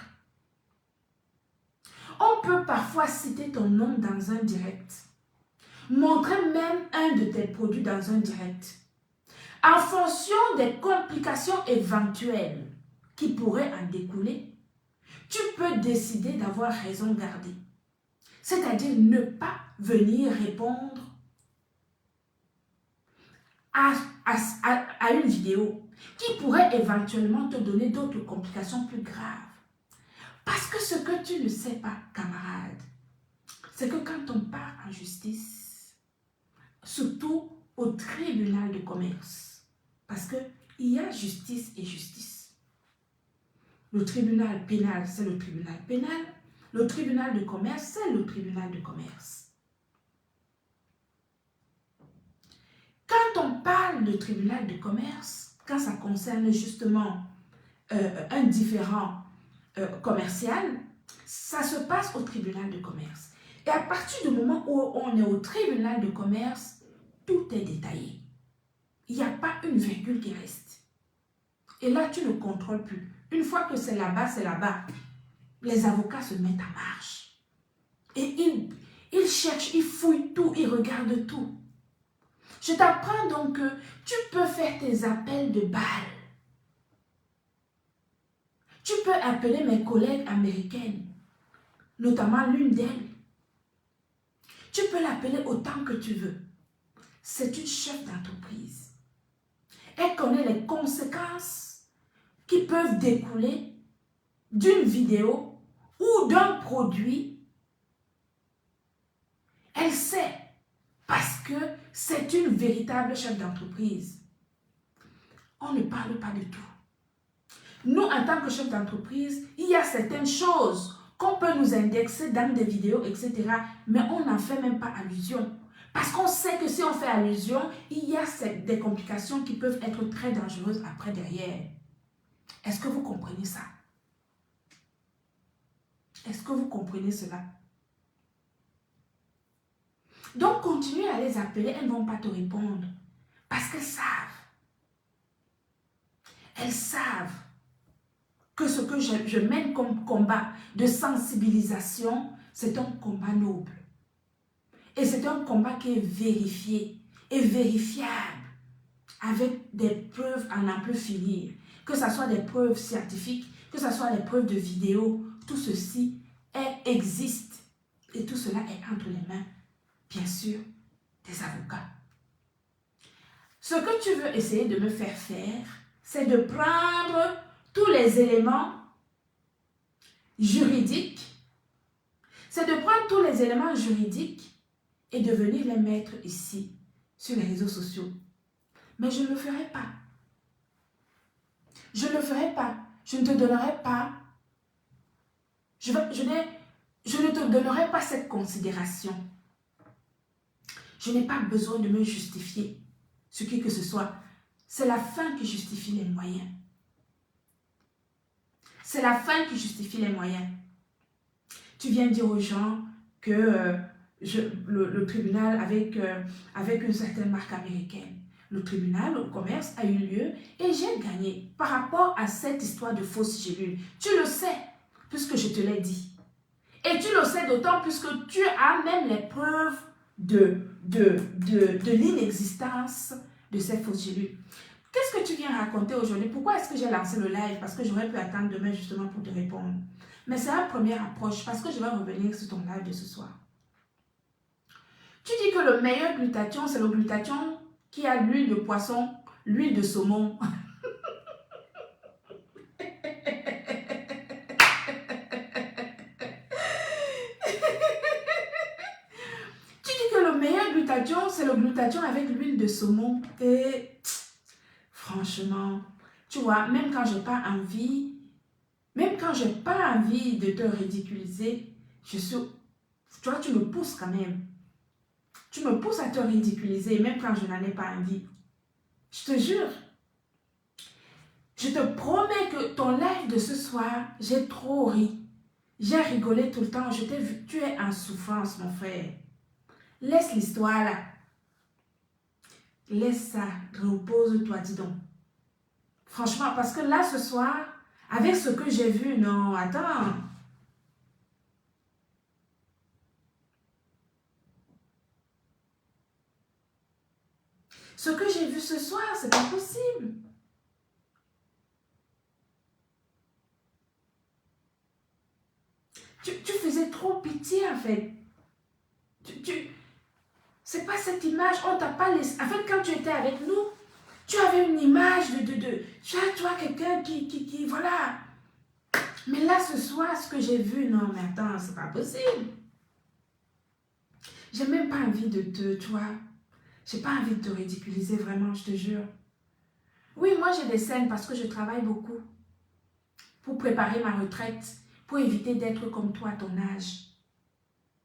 on peut parfois citer ton nom dans un direct, montrer même un de tes produits dans un direct. En fonction des complications éventuelles qui pourraient en découler, tu peux décider d'avoir raison gardée. C'est-à-dire ne pas venir répondre à une vidéo qui pourrait éventuellement te donner d'autres complications plus graves. Parce que ce que tu ne sais pas, camarade, c'est que quand on part en justice, surtout au tribunal de commerce, parce qu'il y a justice et justice. Le tribunal pénal, c'est le tribunal pénal. Le tribunal de commerce, c'est le tribunal de commerce. Quand on parle de tribunal de commerce, quand ça concerne justement un différend commercial, ça se passe au tribunal de commerce. Et à partir du moment où on est au tribunal de commerce, tout est détaillé. Il n'y a pas une virgule qui reste. Et là, tu ne contrôles plus. Une fois que c'est là-bas, c'est là-bas. Les avocats se mettent en marche. Et ils cherchent, ils fouillent tout, ils regardent tout. Je t'apprends donc que tu peux faire tes appels de balles. Tu peux appeler mes collègues américaines, notamment l'une d'elles. Tu peux l'appeler autant que tu veux. C'est une chef d'entreprise. Elle connaît les conséquences qui peuvent découler d'une vidéo ou d'un produit. Elle sait parce que c'est une véritable chef d'entreprise. On ne parle pas du tout. Nous, en tant que chef d'entreprise, il y a certaines choses qu'on peut nous indexer dans des vidéos, etc. Mais on n'en fait même pas allusion. Parce qu'on sait que si on fait allusion, il y a des complications qui peuvent être très dangereuses après derrière. Est-ce que vous comprenez ça? Est-ce que vous comprenez cela? Donc, continue à les appeler, elles ne vont pas te répondre. Parce qu'elles savent. Elles savent que ce que je mène comme combat de sensibilisation, c'est un combat noble. Et c'est un combat qui est vérifié et vérifiable avec des preuves à n'en plus finir. Que ce soit des preuves scientifiques, que ce soit des preuves de vidéos, tout ceci existe. Et tout cela est entre les mains, bien sûr, des avocats. Ce que tu veux essayer de me faire faire, c'est de prendre tous les éléments juridiques, et de venir les mettre ici, sur les réseaux sociaux. Mais je ne le ferai pas. Je ne le ferai pas. Je ne te donnerai pas. Je ne te donnerai pas cette considération. Je n'ai pas besoin de me justifier ce qui que ce soit. C'est la fin qui justifie les moyens. C'est la fin qui justifie les moyens. Tu viens dire aux gens que le tribunal avec une certaine marque américaine, le tribunal au commerce a eu lieu et j'ai gagné par rapport à cette histoire de fausse gélule. Tu le sais, puisque je te l'ai dit. Et tu le sais d'autant puisque tu as même les preuves de l'inexistence de ces fausses gélules. Qu'est-ce que tu viens raconter aujourd'hui? Pourquoi est-ce que j'ai lancé le live? Parce que j'aurais pu attendre demain justement pour te répondre. Mais c'est une première approche parce que je vais revenir sur ton live de ce soir. Tu dis que le meilleur glutathion, c'est le glutathion qui a l'huile de poisson, l'huile de saumon. Tu dis que le meilleur glutathion, c'est le glutathion avec l'huile de saumon. Et franchement, tu vois, même quand j'ai pas envie de te ridiculiser, tu vois, tu me pousses quand même. Tu me pousses à te ridiculiser, même quand je n'en ai pas envie. Je te jure. Je te promets que ton live de ce soir, j'ai trop ri. J'ai rigolé tout le temps. Je t'ai vu. Tu es en souffrance, mon frère. Laisse l'histoire là. Laisse ça. Repose-toi, dis donc. Franchement, parce que là, ce soir, avec ce que j'ai vu, non, attends. Ce que j'ai vu ce soir, c'est pas possible. Tu faisais trop pitié, en fait. C'est pas cette image, on t'a pas laissé. En fait, quand tu étais avec nous, tu avais une image tu vois, quelqu'un qui, voilà. Mais là, ce soir, ce que j'ai vu, non, mais attends, c'est pas possible. J'ai même pas envie tu vois, j'ai pas envie de te ridiculiser, vraiment, je te jure. Oui, moi, j'ai des scènes parce que je travaille beaucoup pour préparer ma retraite, pour éviter d'être comme toi à ton âge.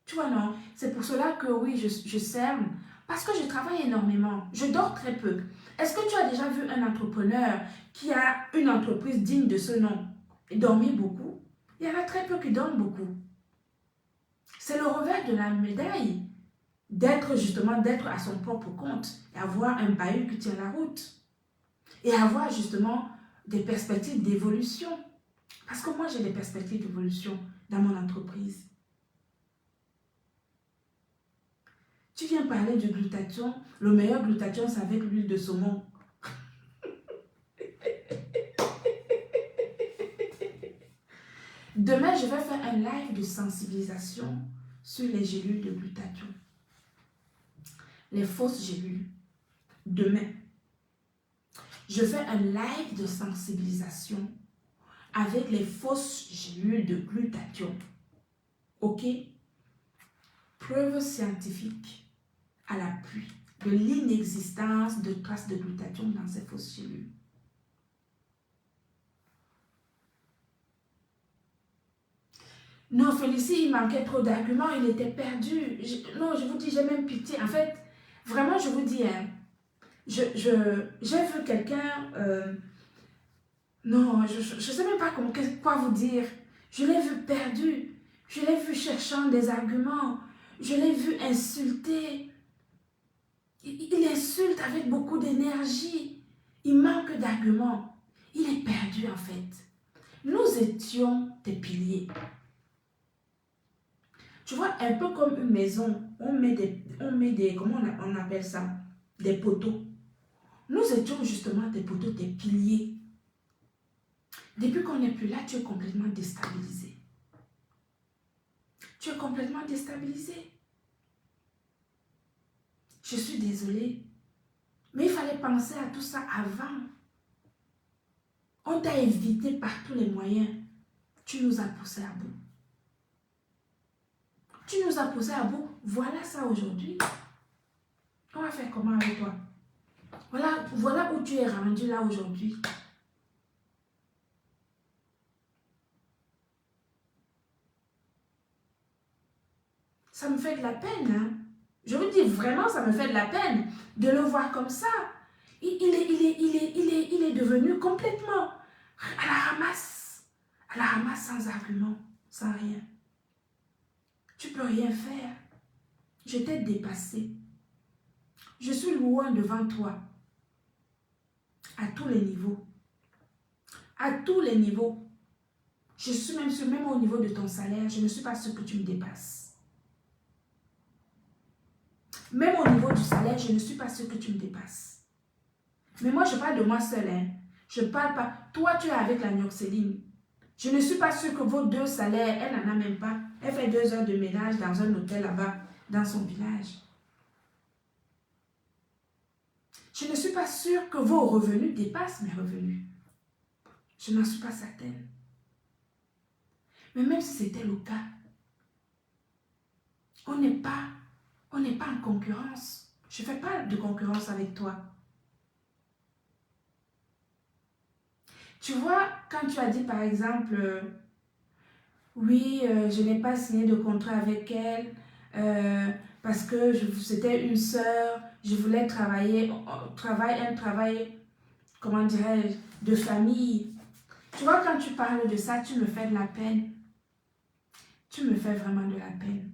Tu vois, non? C'est pour cela que oui, je sème parce que je travaille énormément. Je dors très peu. Est-ce que tu as déjà vu un entrepreneur qui a une entreprise digne de ce nom et dormir beaucoup? Il y en a très peu qui donnent beaucoup. C'est le revers de la médaille d'être à son propre compte et avoir un bahut qui tient la route et avoir justement des perspectives d'évolution. Parce que moi, j'ai des perspectives d'évolution dans mon entreprise. Tu viens parler du glutathion. Le meilleur glutathion, c'est avec l'huile de saumon. Demain, je vais faire un live de sensibilisation sur les gélules de glutathion. Les fausses gélules. Demain, je fais un live de sensibilisation avec les fausses gélules de glutathion. OK? Preuve scientifique à l'appui de l'inexistence de traces de glutathion dans ces fausses gélules. Non, Félicie, il manquait trop d'arguments, il était perdu. Non, je vous dis, j'ai même pitié. En fait, vraiment, je vous dis, hein, j'ai vu quelqu'un... non, je ne sais même pas quoi vous dire. Je l'ai vu perdu. Je l'ai vu cherchant des arguments. Je l'ai vu insulter. Il insulte avec beaucoup d'énergie. Il manque d'arguments. Il est perdu en fait. Nous étions des piliers. Tu vois, un peu comme une maison, on met des comment on appelle ça? Des poteaux. Nous étions justement des poteaux, des piliers. Depuis qu'on n'est plus là, tu es complètement déstabilisé. Tu es complètement déstabilisé. Je suis désolée. Mais il fallait penser à tout ça avant. On t'a évité par tous les moyens. Tu nous as poussé à bout. Tu nous as poussé à bout. Voilà ça aujourd'hui. On va faire comment avec toi? Voilà où tu es rendu là aujourd'hui. Ça me fait de la peine. Hein? Je vous dis vraiment, ça me fait de la peine de le voir comme ça. Il est devenu complètement à la ramasse. À la ramasse sans argument, sans rien. Tu peux rien faire. Je t'ai dépassé. Je suis loin devant toi. À tous les niveaux. À tous les niveaux. Je suis même au niveau de ton salaire. Je ne suis pas sûre que tu me dépasses. Même au niveau du salaire, je ne suis pas sûre que tu me dépasses. Mais moi, je parle de moi seule. Hein. Je parle pas. Toi, tu es avec la Nioxéline. Je ne suis pas sûre que vos 2 salaires, elle n'en a même pas. Elle fait 2 heures de ménage dans un hôtel là-bas, dans son village. Je ne suis pas sûre que vos revenus dépassent mes revenus. Je n'en suis pas certaine. Mais même si c'était le cas, on n'est pas en concurrence. Je ne fais pas de concurrence avec toi. Tu vois, quand tu as dit par exemple, oui, je n'ai pas signé de contrat avec elle parce que c'était une sœur, je voulais travailler, un travail, comment dirais-je, de famille. Tu vois, quand tu parles de ça, tu me fais de la peine. Tu me fais vraiment de la peine.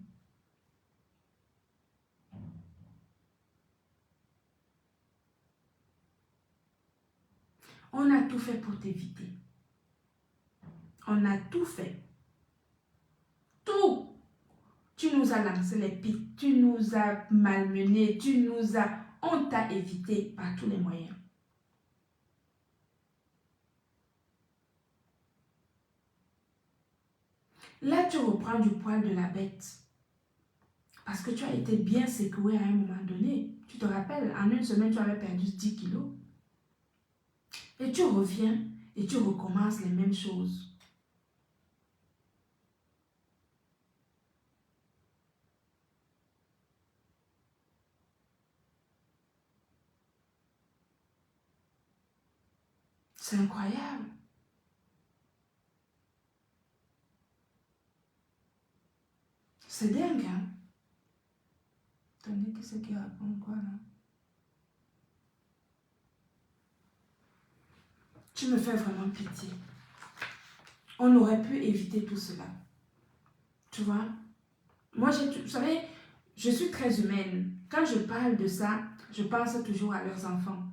On a tout fait pour t'éviter. On a tout fait. Tout. Tu nous as lancé les pics, tu nous as malmenés, on t'a évité par tous les moyens. Là, tu reprends du poil de la bête. Parce que tu as été bien secoué à un moment donné. Tu te rappelles, en une semaine, tu avais perdu 10 kilos. Et tu reviens et tu recommences les mêmes choses. C'est incroyable. C'est dingue, hein? Attendez, qu'est-ce qu'il raconte quoi, là? Tu me fais vraiment pitié. On aurait pu éviter tout cela. Tu vois? Moi, vous savez, je suis très humaine. Quand je parle de ça, je pense toujours à leurs enfants.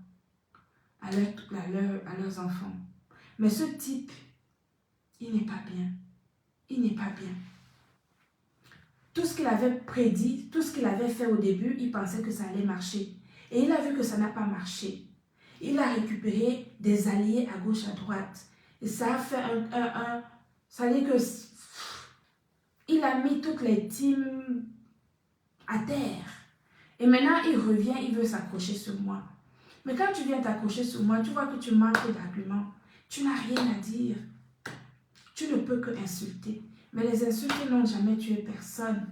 À leurs enfants. Mais ce type, il n'est pas bien. Il n'est pas bien. Tout ce qu'il avait prédit, tout ce qu'il avait fait au début, il pensait que ça allait marcher. Et il a vu que ça n'a pas marché. Il a récupéré des alliés à gauche, à droite. Et ça a fait ça veut dire que il a mis toutes les teams à terre. Et maintenant, il revient, il veut s'accrocher sur moi. Mais quand tu viens t'accrocher sur moi, tu vois que tu manques d'arguments. Tu n'as rien à dire. Tu ne peux que insulter. Mais les insultes n'ont jamais tué personne.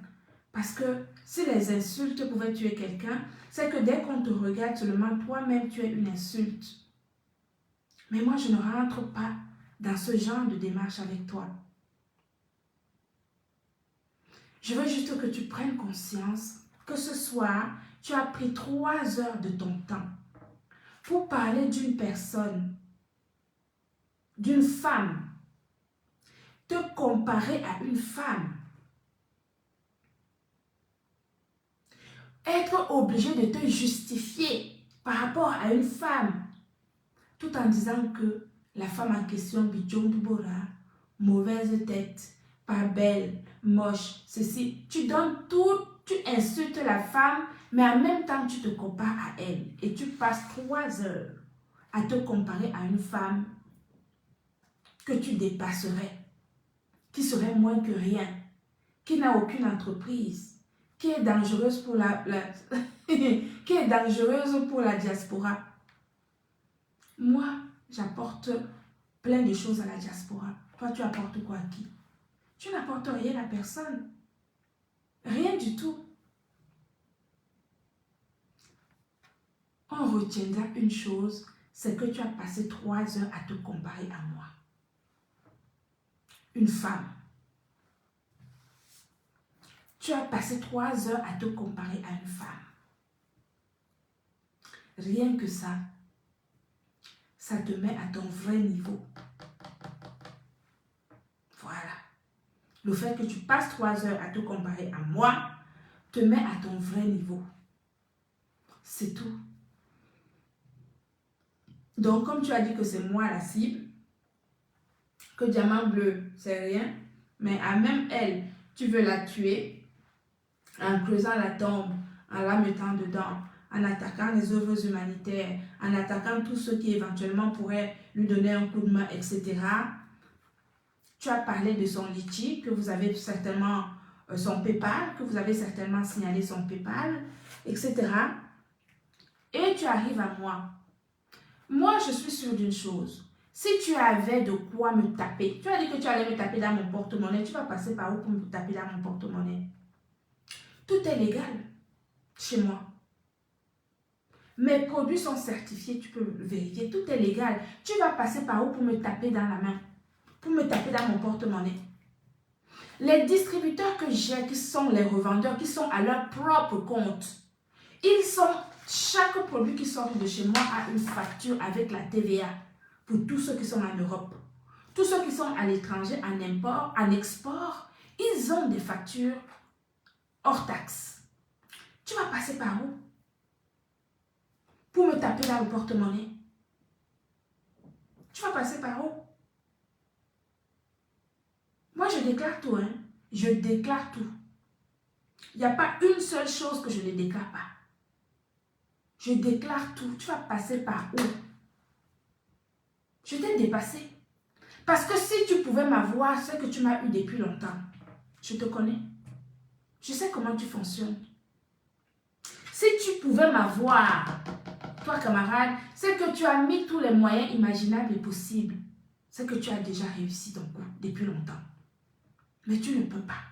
Parce que si les insultes pouvaient tuer quelqu'un, c'est que dès qu'on te regarde seulement, toi-même tu es une insulte. Mais moi, je ne rentre pas dans ce genre de démarche avec toi. Je veux juste que tu prennes conscience que ce soir, tu as pris 3 heures de ton temps pour parler d'une personne, d'une femme, te comparer à une femme, être obligé de te justifier par rapport à une femme, tout en disant que la femme en question, Bidjondubora, mauvaise tête, pas belle, moche, ceci, tu donnes tout, tu insultes la femme, mais en même temps tu te compares à elle et tu passes 3 heures à te comparer à une femme que tu dépasserais, qui serait moins que rien, qui n'a aucune entreprise, qui est dangereuse pour qui est dangereuse pour la diaspora. Moi, j'apporte plein de choses à la diaspora. Toi, tu apportes quoi à qui? Tu n'apportes rien à personne. Rien du tout. On retiendra une chose, c'est que tu as passé 3 heures à te comparer à moi. Une femme. Tu as passé 3 heures à te comparer à une femme. Rien que ça, ça te met à ton vrai niveau. Voilà. Le fait que tu passes 3 heures à te comparer à moi, te met à ton vrai niveau. C'est tout. Donc, comme tu as dit que c'est moi la cible, que diamant bleu, c'est rien, mais à même elle, tu veux la tuer en creusant la tombe, en la mettant dedans, en attaquant les œuvres humanitaires, en attaquant tous ceux qui éventuellement pourraient lui donner un coup de main, etc. Tu as parlé de son litchi, que vous avez certainement son PayPal, que vous avez certainement signalé son PayPal, etc. Et tu arrives à moi. Moi, je suis sûre d'une chose. Si tu avais de quoi me taper, tu as dit que tu allais me taper dans mon porte-monnaie, tu vas passer par où pour me taper dans mon porte-monnaie? Tout est légal chez moi. Mes produits sont certifiés, tu peux le vérifier, tout est légal. Tu vas passer par où pour me taper dans la main? Pour me taper dans mon porte-monnaie? Les distributeurs que j'ai, qui sont les revendeurs, qui sont à leur propre compte, chaque produit qui sort de chez moi a une facture avec la TVA pour tous ceux qui sont en Europe. Tous ceux qui sont à l'étranger, en import, en export, ils ont des factures hors taxe. Tu vas passer par où pour me taper dans le porte-monnaie? Tu vas passer par où? Moi, je déclare tout, hein. Je déclare tout. Il n'y a pas une seule chose que je ne déclare pas. Je déclare tout. Tu vas passer par où? Je t'ai dépassé. Parce que si tu pouvais m'avoir, c'est que tu m'as eu depuis longtemps. Je te connais. Je sais comment tu fonctionnes. Si tu pouvais m'avoir, toi camarade, c'est que tu as mis tous les moyens imaginables et possibles. C'est que tu as déjà réussi ton coup depuis longtemps. Mais tu ne peux pas.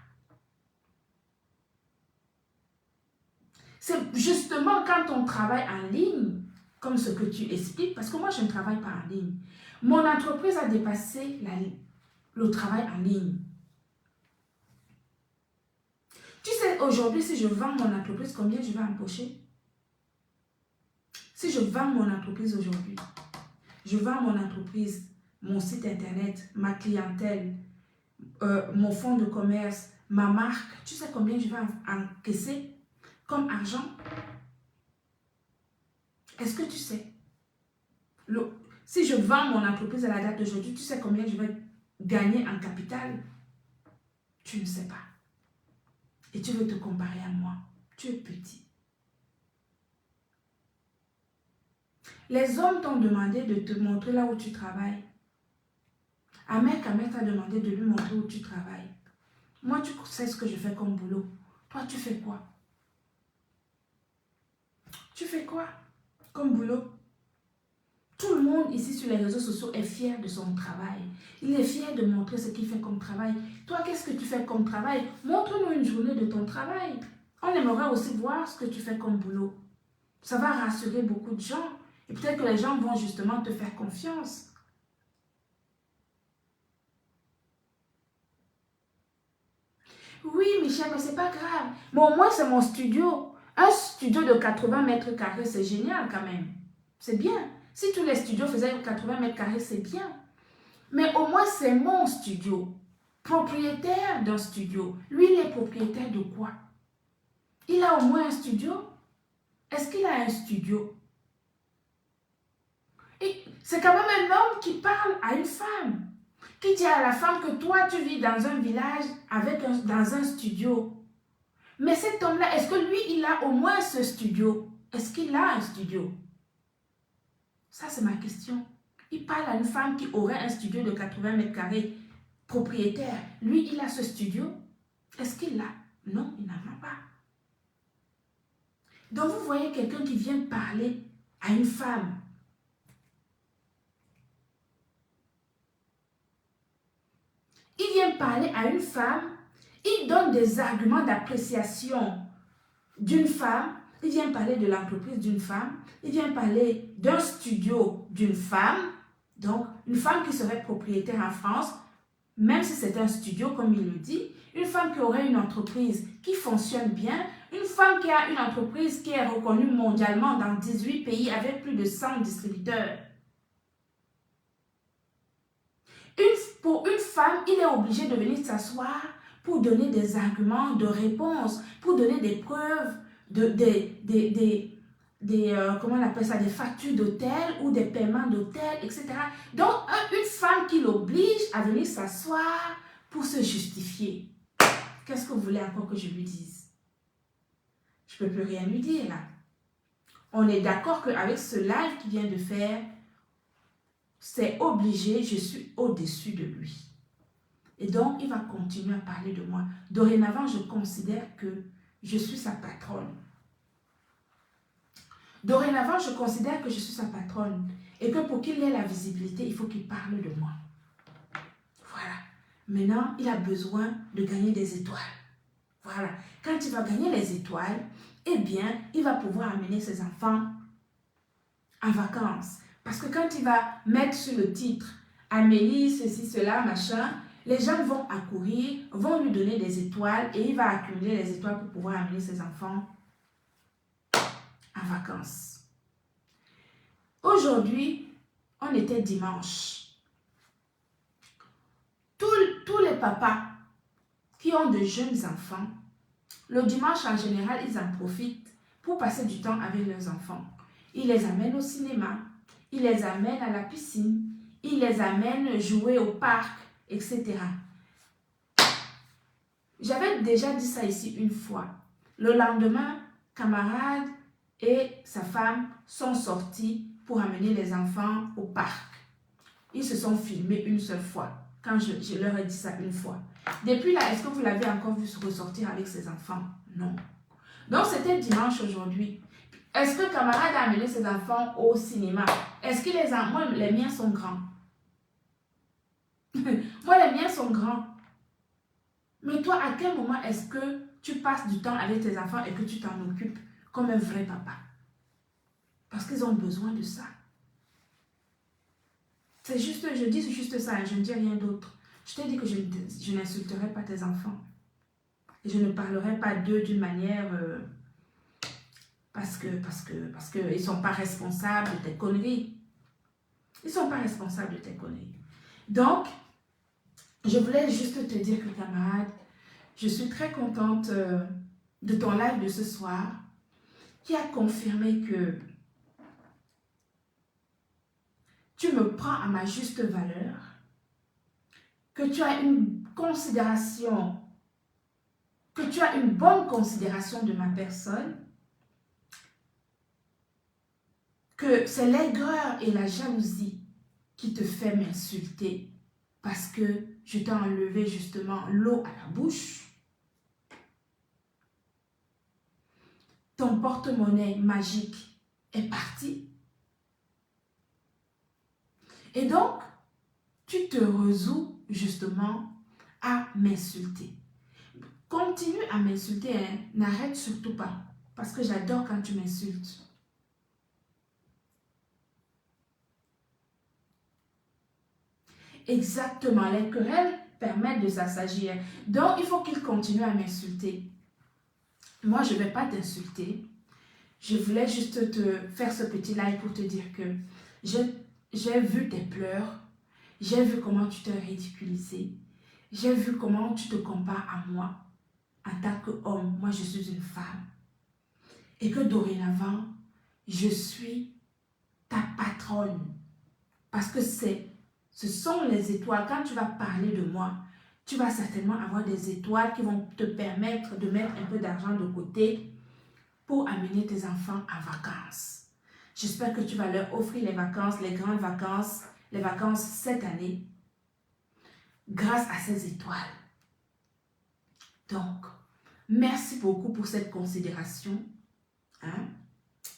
C'est justement quand on travaille en ligne, comme ce que tu expliques, parce que moi je ne travaille pas en ligne. Mon entreprise a dépassé le travail en ligne. Tu sais, aujourd'hui, si je vends mon entreprise, combien je vais empocher? Si je vends mon entreprise aujourd'hui, je vends mon entreprise mon site internet, ma clientèle, mon fonds de commerce, ma marque, tu sais combien je vais encaisser comme argent? Est-ce que tu sais? Si je vends mon entreprise à la date d'aujourd'hui, tu sais combien je vais gagner en capital? Tu ne sais pas. Et tu veux te comparer à moi. Tu es petit. Les hommes t'ont demandé de te montrer là où tu travailles. Ahmed t'a demandé de lui montrer où tu travailles. Moi, tu sais ce que je fais comme boulot. Toi, tu fais quoi? Tu fais quoi comme boulot? Tout le monde ici sur les réseaux sociaux est fier de son travail. Il est fier de montrer ce qu'il fait comme travail. Toi, qu'est-ce que tu fais comme travail? Montre-nous une journée de ton travail. On aimerait aussi voir ce que tu fais comme boulot. Ça va rassurer beaucoup de gens. Et peut-être que les gens vont justement te faire confiance. Oui, Michel, mais c'est pas grave. Mais au moins, c'est mon studio. Un studio de 80 mètres carrés, c'est génial quand même. C'est bien. Si tous les studios faisaient 80 mètres carrés, c'est bien. Mais au moins, c'est mon studio. Propriétaire d'un studio. Lui, il est propriétaire de quoi? Il a au moins un studio? Est-ce qu'il a un studio? Et c'est quand même un homme qui parle à une femme. Qui dit à la femme que toi, tu vis dans un village dans un studio. Mais cet homme-là, est-ce que lui, il a au moins ce studio? Est-ce qu'il a un studio? Ça, c'est ma question. Il parle à une femme qui aurait un studio de 80 mètres carrés, propriétaire. Lui, il a ce studio? Est-ce qu'il l'a? Non, il n'en a pas. Donc, vous voyez quelqu'un qui vient parler à une femme. Il vient parler à une femme, il donne des arguments d'appréciation d'une femme, il vient parler de l'entreprise d'une femme, il vient parler d'un studio d'une femme, donc une femme qui serait propriétaire en France, même si c'est un studio comme il le dit, une femme qui aurait une entreprise qui fonctionne bien, une femme qui a une entreprise qui est reconnue mondialement dans 18 pays avec plus de 100 distributeurs. Pour une femme, il est obligé de venir s'asseoir pour donner des arguments de réponse, pour donner des preuves, comment on appelle ça, des factures d'hôtel ou des paiements d'hôtel, etc. Donc, une femme qui l'oblige à venir s'asseoir pour se justifier. Qu'est-ce que vous voulez encore que je lui dise? Je ne peux plus rien lui dire là. On est d'accord qu'avec ce live qu'il vient de faire, c'est obligé, je suis au-dessus de lui. Et donc, il va continuer à parler de moi. Dorénavant, je considère que je suis sa patronne. Dorénavant, je considère que je suis sa patronne. Et que pour qu'il ait la visibilité, il faut qu'il parle de moi. Voilà. Maintenant, il a besoin de gagner des étoiles. Voilà. Quand il va gagner les étoiles, eh bien, il va pouvoir amener ses enfants en vacances. Parce que quand il va mettre sur le titre Amélie, ceci, cela, machin, les gens vont accourir, vont lui donner des étoiles et il va accumuler les étoiles pour pouvoir amener ses enfants en vacances. Aujourd'hui, on était dimanche. Tous les papas qui ont de jeunes enfants, le dimanche en général, ils en profitent pour passer du temps avec leurs enfants. Ils les amènent au cinéma, ils les amènent à la piscine, ils les amènent jouer au parc, etc. J'avais déjà dit ça ici une fois. Le lendemain, camarade et sa femme sont sortis pour amener les enfants au parc. Ils se sont filmés une seule fois, quand je leur ai dit ça une fois. Depuis là, est-ce que vous l'avez encore vu se ressortir avec ses enfants? Non. Donc c'était dimanche aujourd'hui. Est-ce que camarade a amené ses enfants au cinéma? Est-ce que moi, les miens sont grands? Moi, les miens sont grands. Mais toi, à quel moment est-ce que tu passes du temps avec tes enfants et que tu t'en occupes comme un vrai papa? Parce qu'ils ont besoin de ça. C'est juste, je dis juste ça, je ne dis rien d'autre. Je t'ai dit que je n'insulterai pas tes enfants. Et je ne parlerai pas d'eux d'une manière... parce que ils ne sont pas responsables de tes conneries. Ils ne sont pas responsables de tes conneries. Donc, je voulais juste te dire que camarade, je suis très contente de ton live de ce soir qui a confirmé que tu me prends à ma juste valeur, que tu as une considération, que tu as une bonne considération de ma personne, que c'est l'aigreur et la jalousie qui te fait m'insulter parce que je t'ai enlevé justement l'eau à la bouche. Ton porte-monnaie magique est parti. Et donc, tu te résous justement à m'insulter. Continue à m'insulter, hein? N'arrête surtout pas. Parce que j'adore quand tu m'insultes. Exactement, les querelles permettent de s'assagir. Donc, il faut qu'il continue à m'insulter. Moi, je ne vais pas t'insulter. Je voulais juste te faire ce petit live pour te dire que j'ai vu tes pleurs. J'ai vu comment tu t'es ridiculisé. J'ai vu comment tu te compares à moi en tant qu'homme. Moi, je suis une femme. Et que dorénavant, je suis ta patronne. Parce que ce sont les étoiles. Quand tu vas parler de moi, tu vas certainement avoir des étoiles qui vont te permettre de mettre un peu d'argent de côté pour amener tes enfants en vacances. J'espère que tu vas leur offrir les vacances, les grandes vacances, les vacances cette année, grâce à ces étoiles. Donc, merci beaucoup pour cette considération. Hein?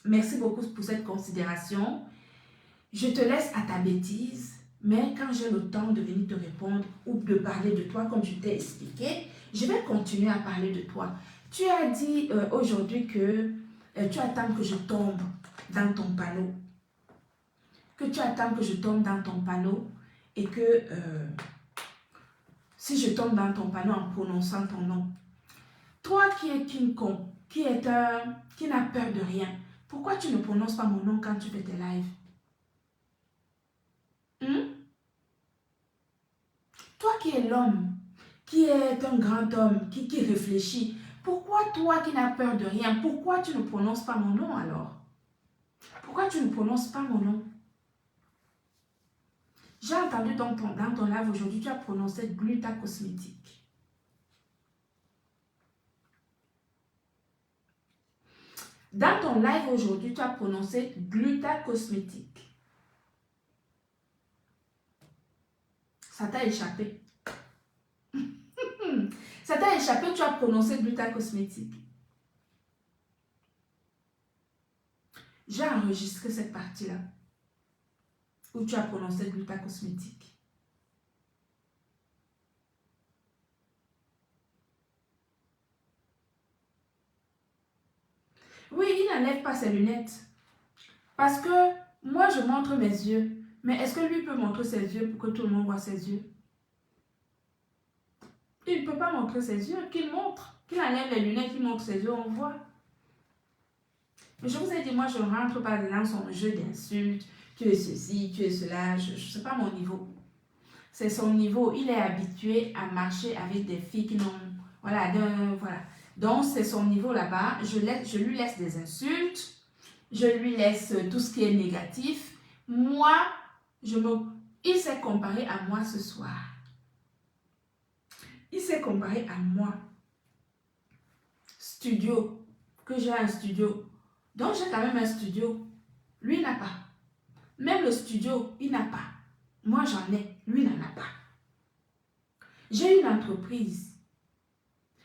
Merci beaucoup pour cette considération. Je te laisse à ta bêtise, mais quand j'ai le temps de venir te répondre ou de parler de toi, comme je t'ai expliqué, je vais continuer à parler de toi. Tu as dit aujourd'hui que tu attends que je tombe dans ton panneau. Que tu attends que je tombe dans ton panneau et que si je tombe dans ton panneau en prononçant ton nom, toi qui es King Kong, qui n'a peur de rien, pourquoi tu ne prononces pas mon nom quand tu fais tes lives? Toi qui es l'homme, qui est un grand homme, qui réfléchit, pourquoi toi qui n'as peur de rien, pourquoi tu ne prononces pas mon nom alors? Pourquoi tu ne prononces pas mon nom? J'ai entendu dans ton live aujourd'hui, tu as prononcé Glutacosmétique. Dans ton live aujourd'hui, tu as prononcé Glutacosmétique. Ça t'a échappé. Ça t'a échappé, tu as prononcé Glutacosmétique. J'ai enregistré cette partie-là où tu as prononcé Glutacosmétique. Oui, il n'enlève pas ses lunettes. Parce que moi, je montre mes yeux. Mais est-ce que lui peut montrer ses yeux pour que tout le monde voit ses yeux? Il ne peut pas montrer ses yeux. Qu'il montre. Qu'il enlève les lunettes, qu'il montre ses yeux, on voit. Mais je vous ai dit, moi, je ne rentre pas dans son jeu d'insultes. Tu es ceci, tu es cela. Je ne sais pas mon niveau. C'est son niveau. Il est habitué à marcher avec des filles qui n'ont... Voilà, voilà. Donc, c'est son niveau là-bas. Je lui laisse des insultes. Je lui laisse tout ce qui est négatif. Moi, il s'est comparé à moi ce soir. Il s'est comparé à moi. Studio. Que j'ai un studio. Donc, j'ai quand même un studio. Lui, il n'a pas. Même le studio, il n'a pas. Moi, j'en ai. Lui, il n'en a pas. J'ai une entreprise.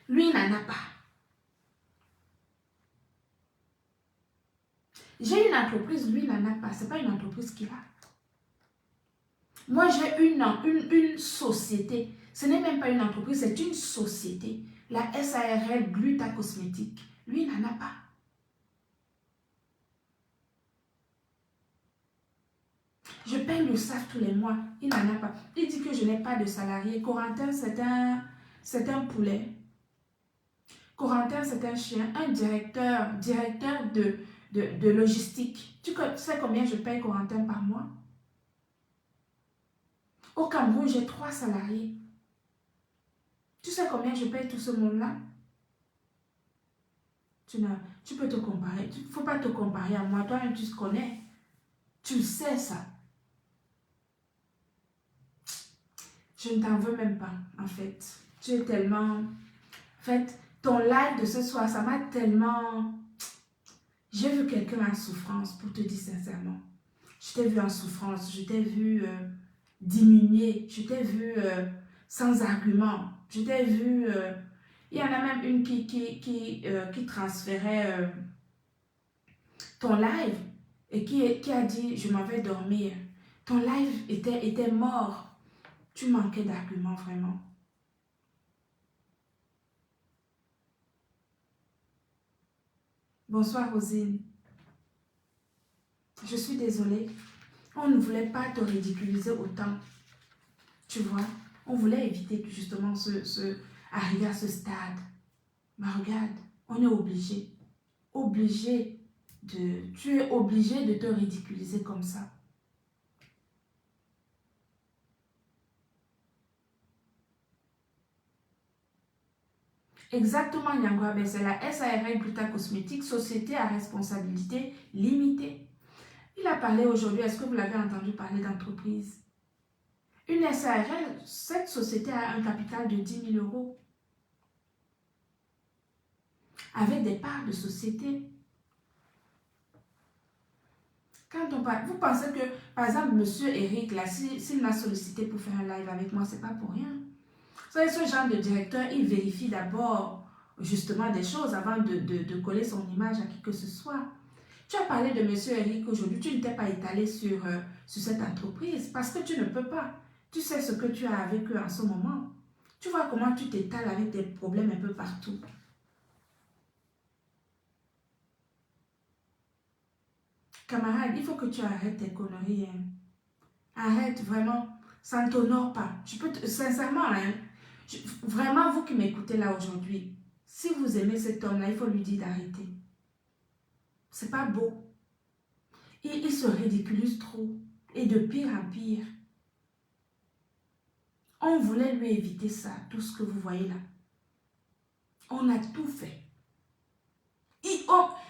Lui, il n'en a pas. J'ai une entreprise, lui, il n'en a pas. Ce n'est pas une entreprise qu'il a. Moi, j'ai une société. Ce n'est même pas une entreprise, c'est une société. La SARL Glutacosmétique. Lui, il n'en a pas. Je paye le SAF tous les mois. Il n'en a pas. Il dit que je n'ai pas de salarié. Corentin, c'est un poulet. Corentin, c'est un chien. Un directeur de logistique. Tu sais combien je paye Corentin par mois? Au Cameroun, j'ai 3 salariés. Tu sais combien je paye tout ce monde-là? Tu peux te comparer. Il ne faut pas te comparer à moi. Toi-même, tu te connais. Tu sais ça. Je ne t'en veux même pas, en fait. Tu es tellement... En fait, ton live de ce soir, ça m'a tellement... J'ai vu quelqu'un en souffrance, pour te dire sincèrement. Je t'ai vu en souffrance, je t'ai vu diminuer, je t'ai vu sans argument, je t'ai vu... il y en a même une qui transférait ton live et qui a dit, je m'en vais dormir. Ton live était mort. Tu manquais d'arguments, vraiment. Bonsoir, Rosine. Je suis désolée. On ne voulait pas te ridiculiser autant. Tu vois, on voulait éviter justement arriver à ce stade. Mais regarde, on est obligé. Tu es obligé de te ridiculiser comme ça. Exactement, Nyangwa, c'est la SARL Gluta Cosmétique, société à responsabilité limitée. Il a parlé aujourd'hui, est-ce que vous l'avez entendu parler d'entreprise? Une SARL, cette société a un capital de 10 000 euros. Avec des parts de société. Quand on parle, vous pensez que, par exemple, monsieur Eric, là, s'il m'a sollicité pour faire un live avec moi, c'est pas pour rien. Vous savez, ce genre de directeur, il vérifie d'abord justement des choses avant de coller son image à qui que ce soit. Tu as parlé de monsieur Eric aujourd'hui, tu ne t'es pas étalé sur cette entreprise parce que tu ne peux pas. Tu sais ce que tu as avec eux en ce moment. Tu vois comment tu t'étales avec des problèmes un peu partout. Camarade, il faut que tu arrêtes tes conneries. Hein. Arrête, vraiment. Ça ne t'honore pas. Sincèrement, hein, vraiment, vous qui m'écoutez là aujourd'hui, si vous aimez cet homme-là, il faut lui dire d'arrêter. C'est pas beau. Il se ridiculise trop. Et de pire en pire. On voulait lui éviter ça, tout ce que vous voyez là. On a tout fait.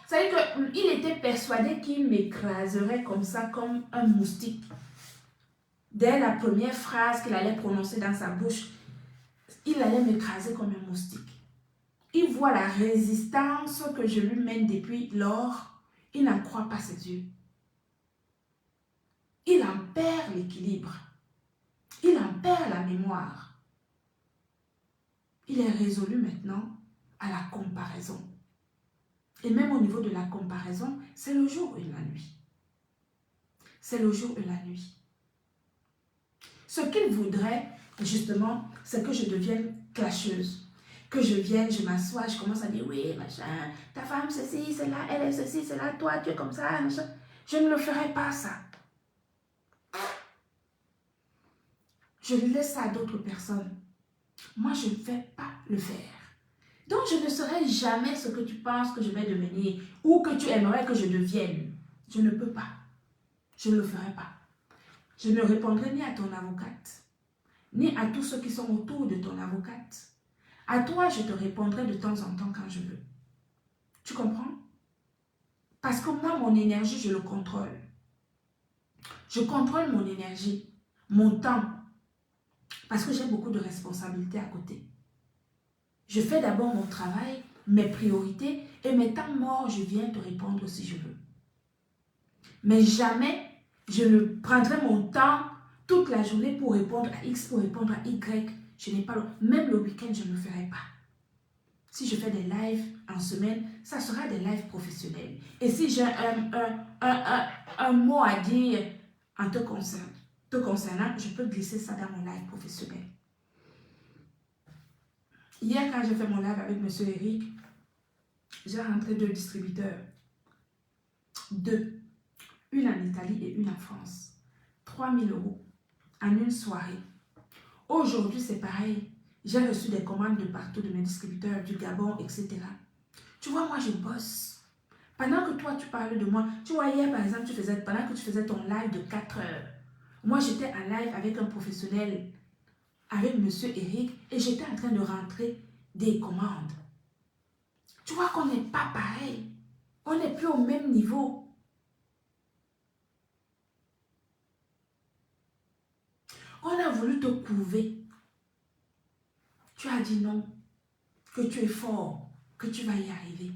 Ça veut dire qu'il était persuadé qu'il m'écraserait comme ça, comme un moustique. Dès la première phrase qu'il allait prononcer dans sa bouche, il allait m'écraser comme un moustique. Il voit la résistance que je lui mène depuis lors. Il n'en croit pas ses yeux. Il en perd l'équilibre. Il en perd la mémoire. Il est résolu maintenant à la comparaison. Et même au niveau de la comparaison, c'est le jour et la nuit. C'est le jour et la nuit. Ce qu'il voudrait, justement, c'est que je devienne clasheuse. Que je vienne, je m'assois, je commence à dire, oui, machin, ta femme, ceci, c'est là, elle est ceci, c'est là, toi, tu es comme ça, machin. Je ne le ferai pas, ça. Je laisse ça à d'autres personnes. Moi, je ne vais pas le faire. Donc, je ne serai jamais ce que tu penses que je vais devenir ou que tu aimerais que je devienne. Je ne peux pas. Je ne le ferai pas. Je ne répondrai ni à ton avocate, ni à tous ceux qui sont autour de ton avocate. À toi, je te répondrai de temps en temps quand je veux. Tu comprends? Parce que moi, mon énergie, je le contrôle. Je contrôle mon énergie, mon temps, parce que j'ai beaucoup de responsabilités à côté. Je fais d'abord mon travail, mes priorités, et mes temps morts, je viens te répondre si je veux. Mais jamais je ne prendrai mon temps toute la journée pour répondre à X, pour répondre à Y. Je n'ai pas même le week-end, je ne le ferai pas. Si je fais des lives en semaine, ça sera des lives professionnels. Et si j'ai un mot à dire en te concernant, je peux glisser ça dans mon live professionnel. Hier, quand j'ai fait mon live avec M. Eric, j'ai rentré 2 distributeurs. 2. Une en Italie et une en France. 3 000 € en une soirée. Aujourd'hui, c'est pareil. J'ai reçu des commandes de partout de mes distributeurs, du Gabon, etc. Tu vois, moi, je bosse. Pendant que toi, tu parles de moi, tu vois, hier, par exemple, pendant que tu faisais ton live de 4 heures, Moi, j'étais en live avec un professionnel, avec Monsieur Eric, et j'étais en train de rentrer des commandes. Tu vois qu'on n'est pas pareil. On n'est plus au même niveau. On a voulu te couver. Tu as dit non, que tu es fort, que tu vas y arriver.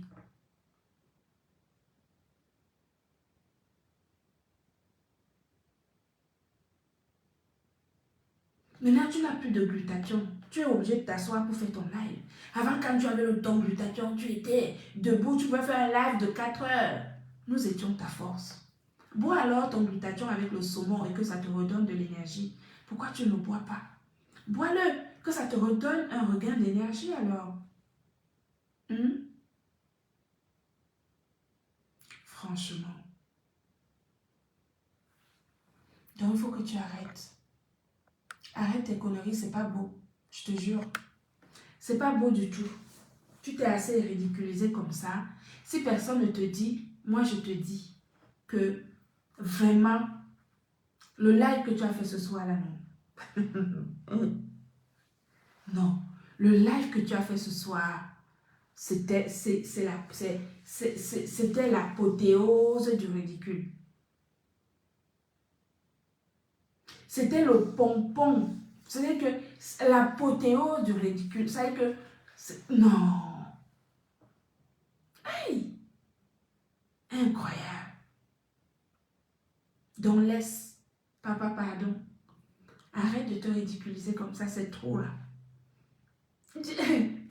Maintenant, tu n'as plus de glutathion. Tu es obligé de t'asseoir pour faire ton live. Avant, quand tu avais le temps glutathion, tu étais debout, tu pouvais faire un live de 4 heures. Nous étions ta force. Bois alors ton glutathion avec le saumon et que ça te redonne de l'énergie. Pourquoi tu ne bois pas? Bois-le, que ça te redonne un regain d'énergie alors. Franchement. Donc, il faut que tu arrêtes. Arrête tes conneries, c'est pas beau. Je te jure. C'est pas beau du tout. Tu t'es assez ridiculisé comme ça. Si personne ne te dit, moi je te dis que vraiment, le live que tu as fait ce soir-là, non. Non. Le live que tu as fait ce soir, c'était l'apothéose du ridicule. C'était le pompon. C'est que l'apothéose du ridicule. C'est que... Non. Hey! Incroyable. Donc laisse. Papa, pardon. Arrête de te ridiculiser comme ça, c'est trop là.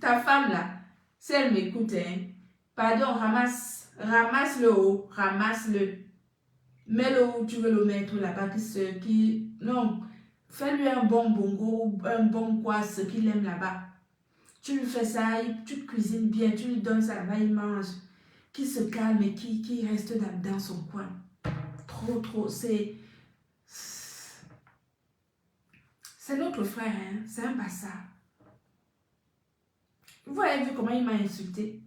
Ta femme là, si elle m'écoute, hein, pardon, ramasse-le haut, ramasse-le. Mets-le où tu veux le mettre là-bas, non, fais-lui un bon bongo, un bon quoi, ce qu'il aime là-bas. Tu lui fais ça, tu cuisines bien, tu lui donnes ça là-bas, il mange. Qui se calme et qui reste dans son coin. Trop, c'est notre frère, hein, c'est un bâtard. Vous avez vu comment il m'a insulté?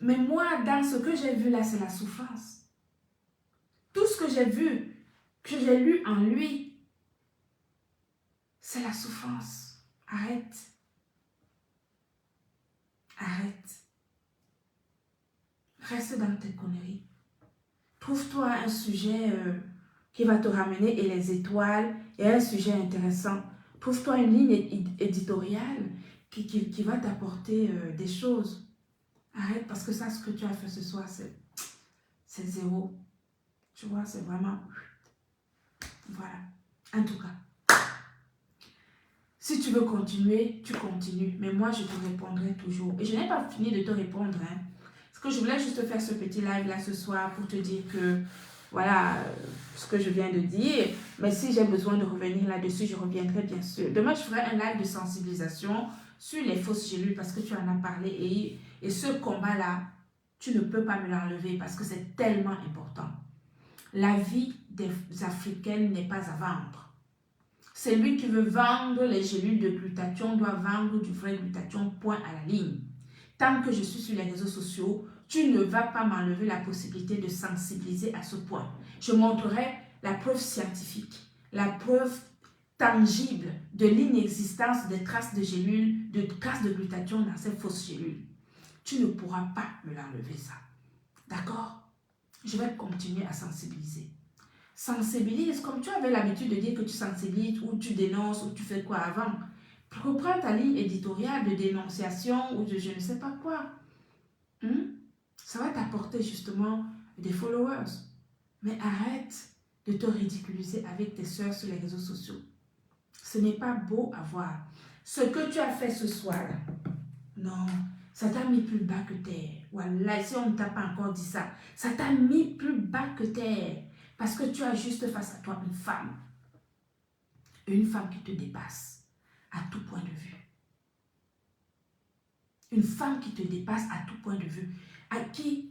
Mais moi, dans ce que j'ai vu là, c'est la souffrance. Tout ce que j'ai vu, que j'ai lu en lui, c'est la souffrance. Arrête. Arrête. Reste dans tes conneries. Trouve-toi un sujet qui va te ramener et les étoiles et un sujet intéressant. Trouve-toi une ligne éditoriale qui va t'apporter des choses. Arrête parce que ça, ce que tu as fait ce soir, c'est zéro. Tu vois, c'est vraiment... Voilà. En tout cas, si tu veux continuer, tu continues. Mais moi, je te répondrai toujours. Et je n'ai pas fini de te répondre. Hein. Parce que je voulais juste faire ce petit live-là ce soir pour te dire que, voilà, ce que je viens de dire. Mais si j'ai besoin de revenir là-dessus, je reviendrai bien sûr. Demain, je ferai un live de sensibilisation sur les fausses gélules parce que tu en as parlé. Et ce combat-là, tu ne peux pas me l'enlever parce que c'est tellement important. La vie des Africaines n'est pas à vendre. Celui qui veut vendre les gélules de glutathion doit vendre du vrai glutathion, point à la ligne. Tant que je suis sur les réseaux sociaux, tu ne vas pas m'enlever la possibilité de sensibiliser à ce point. Je montrerai la preuve scientifique, la preuve tangible de l'inexistence des traces de gélules, de traces de glutathion dans ces fausses gélules. Tu ne pourras pas me l'enlever ça. D'accord? Je vais continuer à sensibiliser. Sensibilise, comme tu avais l'habitude de dire que tu sensibilises ou tu dénonces ou tu fais quoi avant. Reprends ta ligne éditoriale de dénonciation ou de je ne sais pas quoi. Ça va t'apporter justement des followers. Mais arrête de te ridiculiser avec tes soeurs sur les réseaux sociaux. Ce n'est pas beau à voir. Ce que tu as fait ce soir, non, ça t'a mis plus bas que terre. Voilà, si on ne t'a pas encore dit ça, ça t'a mis plus bas que terre. Parce que tu as juste face à toi une femme. Une femme qui te dépasse à tout point de vue. Une femme qui te dépasse à tout point de vue. Qui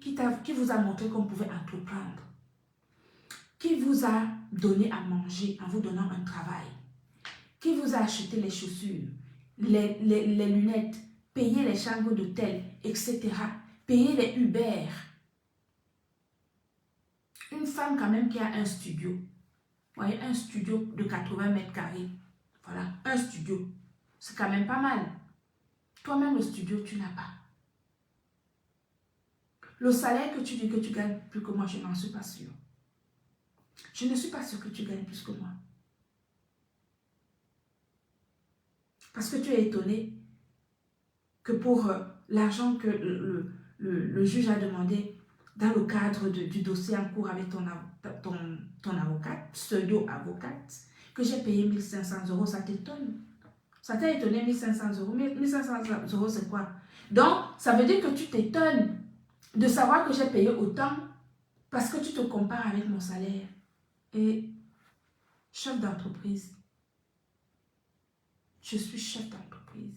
vous a montré qu'on pouvait entreprendre. Qui vous a donné à manger en vous donnant un travail. Qui vous a acheté les chaussures, les lunettes, payé les chambres d'hôtel, etc. Payé les Uber. Une femme quand même qui a un studio. voyez, un studio de 80 mètres carrés. Voilà, un studio. C'est quand même pas mal. Toi-même, le studio, tu n'as pas. Le salaire que tu dis que tu gagnes plus que moi, je n'en suis pas sûre. Je ne suis pas sûre que tu gagnes plus que moi. Parce que tu es étonné que pour l'argent que le juge a demandé dans le cadre du dossier en cours avec ton avocate, pseudo-avocate, que j'ai payé 1500 €, ça t'étonne. Ça t'a étonné 1500 €. 1500 € c'est quoi? Donc, ça veut dire que tu t'étonnes de savoir que j'ai payé autant parce que tu te compares avec mon salaire. Et chef d'entreprise, je suis chef d'entreprise.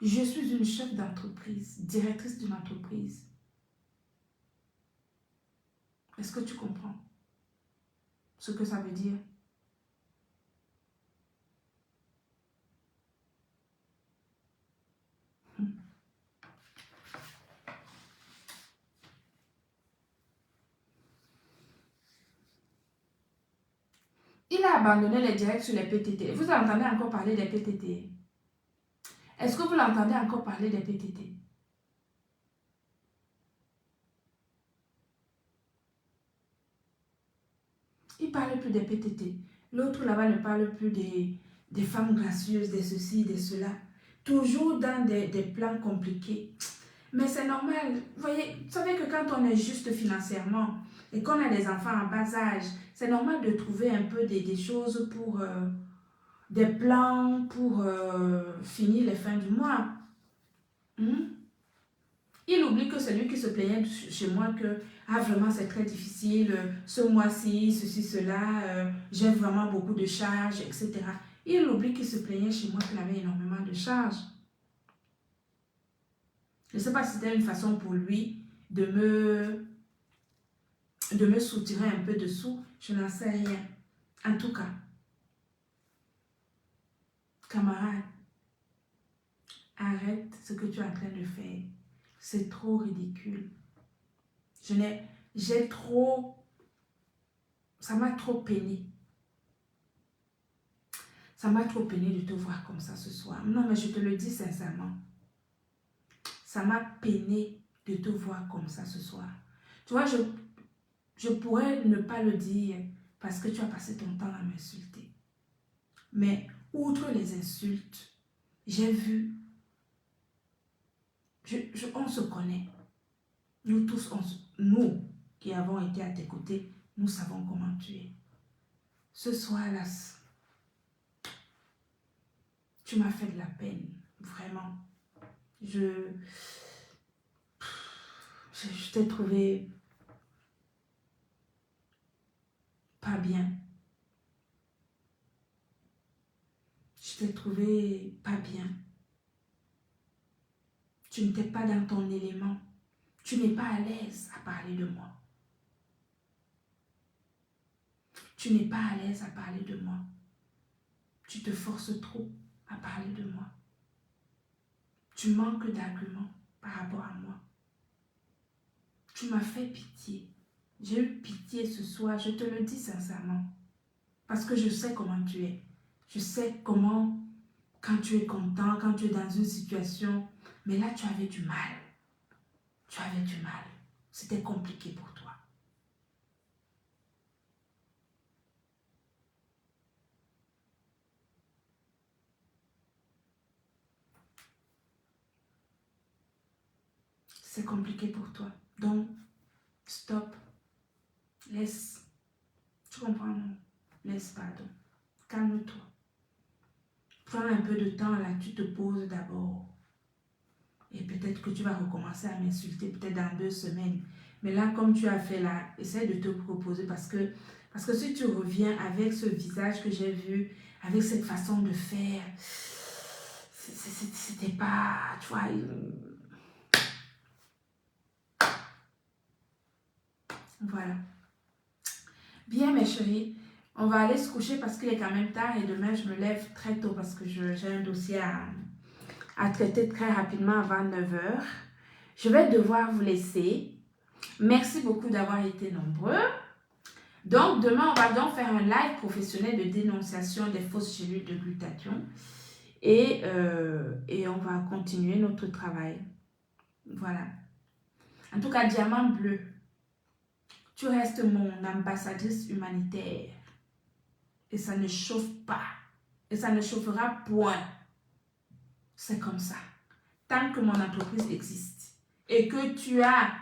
Je suis une chef d'entreprise, directrice d'une entreprise. Est-ce que tu comprends ce que ça veut dire? Il a abandonné les directs sur les PTT. Vous entendez encore parler des PTT? Est-ce que vous l'entendez encore parler des PTT? Il ne parle plus des PTT. L'autre là-bas ne parle plus des femmes gracieuses, des ceci, des cela. Toujours dans des plans compliqués. Mais c'est normal. Vous voyez, vous savez que quand on est juste financièrement et qu'on a des enfants en bas âge, c'est normal de trouver un peu des choses pour... des plans pour finir les fins du mois. Il oublie que c'est lui qui se plaignait chez moi que ah, vraiment c'est très difficile, ce mois-ci, ceci, cela, j'ai vraiment beaucoup de charges, etc. Il oublie qu'il se plaignait chez moi qu'il avait énormément de charges. Je ne sais pas si c'était une façon pour lui de me soutirer un peu de sous, je n'en sais rien. En tout cas, camarade, arrête ce que tu es en train de faire. C'est trop ridicule. Ça m'a trop peiné. Ça m'a trop peiné de te voir comme ça ce soir. Non, mais je te le dis sincèrement. Ça m'a peiné de te voir comme ça ce soir. Tu vois, je pourrais ne pas le dire parce que tu as passé ton temps à m'insulter. Mais outre les insultes, j'ai vu, on se connaît. Nous tous, nous qui avons été à tes côtés, nous savons comment tu es. Ce soir-là, tu m'as fait de la peine, vraiment. Je t'ai trouvé pas bien. Je t'ai trouvé pas bien. Tu n'étais pas dans ton élément. Tu n'es pas à l'aise à parler de moi. Tu n'es pas à l'aise à parler de moi. Tu te forces trop à parler de moi. Tu manques d'arguments par rapport à moi. Tu m'as fait pitié. J'ai eu pitié ce soir, je te le dis sincèrement. Parce que je sais comment tu es. Je sais comment, quand tu es content, quand tu es dans une situation, mais là tu avais du mal. Tu avais du mal. C'était compliqué pour toi. C'est compliqué pour toi. Donc, stop. Laisse. Tu comprends, non? Laisse, pardon. Calme-toi. Prends un peu de temps là, tu te poses d'abord. Et peut-être que tu vas recommencer à m'insulter, peut-être dans 2 semaines. Mais là, comme tu as fait là, essaie de te proposer parce que si tu reviens avec ce visage que j'ai vu, avec cette façon de faire, c'était pas, tu vois. Voilà. Bien, mes chéris, on va aller se coucher parce qu'il est quand même tard et demain, je me lève très tôt parce que j'ai un dossier à traiter très rapidement avant 9 h. Je vais devoir vous laisser. Merci beaucoup d'avoir été nombreux. Donc, demain, on va donc faire un live professionnel de dénonciation des fausses cellules de glutathion. Et on va continuer notre travail. Voilà. En tout cas, diamant bleu, tu restes mon ambassadrice humanitaire. Et ça ne chauffe pas. Et ça ne chauffera point. C'est comme ça. Tant que mon entreprise existe et que tu as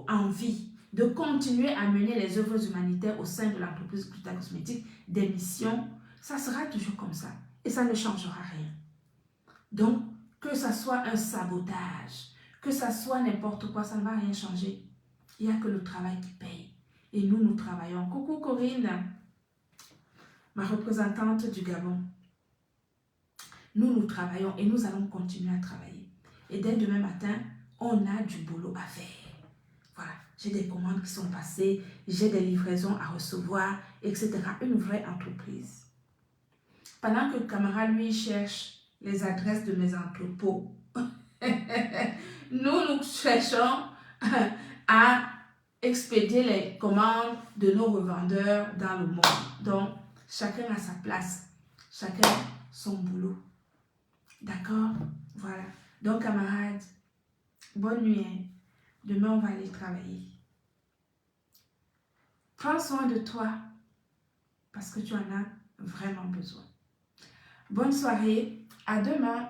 envie de continuer à mener les œuvres humanitaires au sein de l'entreprise Gluta Cosmétique, des missions, ça sera toujours comme ça. Et ça ne changera rien. Donc, que ça soit un sabotage, que ça soit n'importe quoi, ça ne va rien changer. Il n'y a que le travail qui paye. Et nous, nous travaillons. Coucou Corinne, ma représentante du Gabon. Nous travaillons et nous allons continuer à travailler. Et dès demain matin, on a du boulot à faire. Voilà, j'ai des commandes qui sont passées, j'ai des livraisons à recevoir, etc. Une vraie entreprise. Pendant que le camarade, lui, cherche les adresses de mes entrepôts, nous cherchons à expédier les commandes de nos revendeurs dans le monde. Donc, chacun a sa place, chacun son boulot. D'accord? Voilà. Donc, camarades, bonne nuit. Hein? Demain, on va aller travailler. Prends soin de toi parce que tu en as vraiment besoin. Bonne soirée. À demain.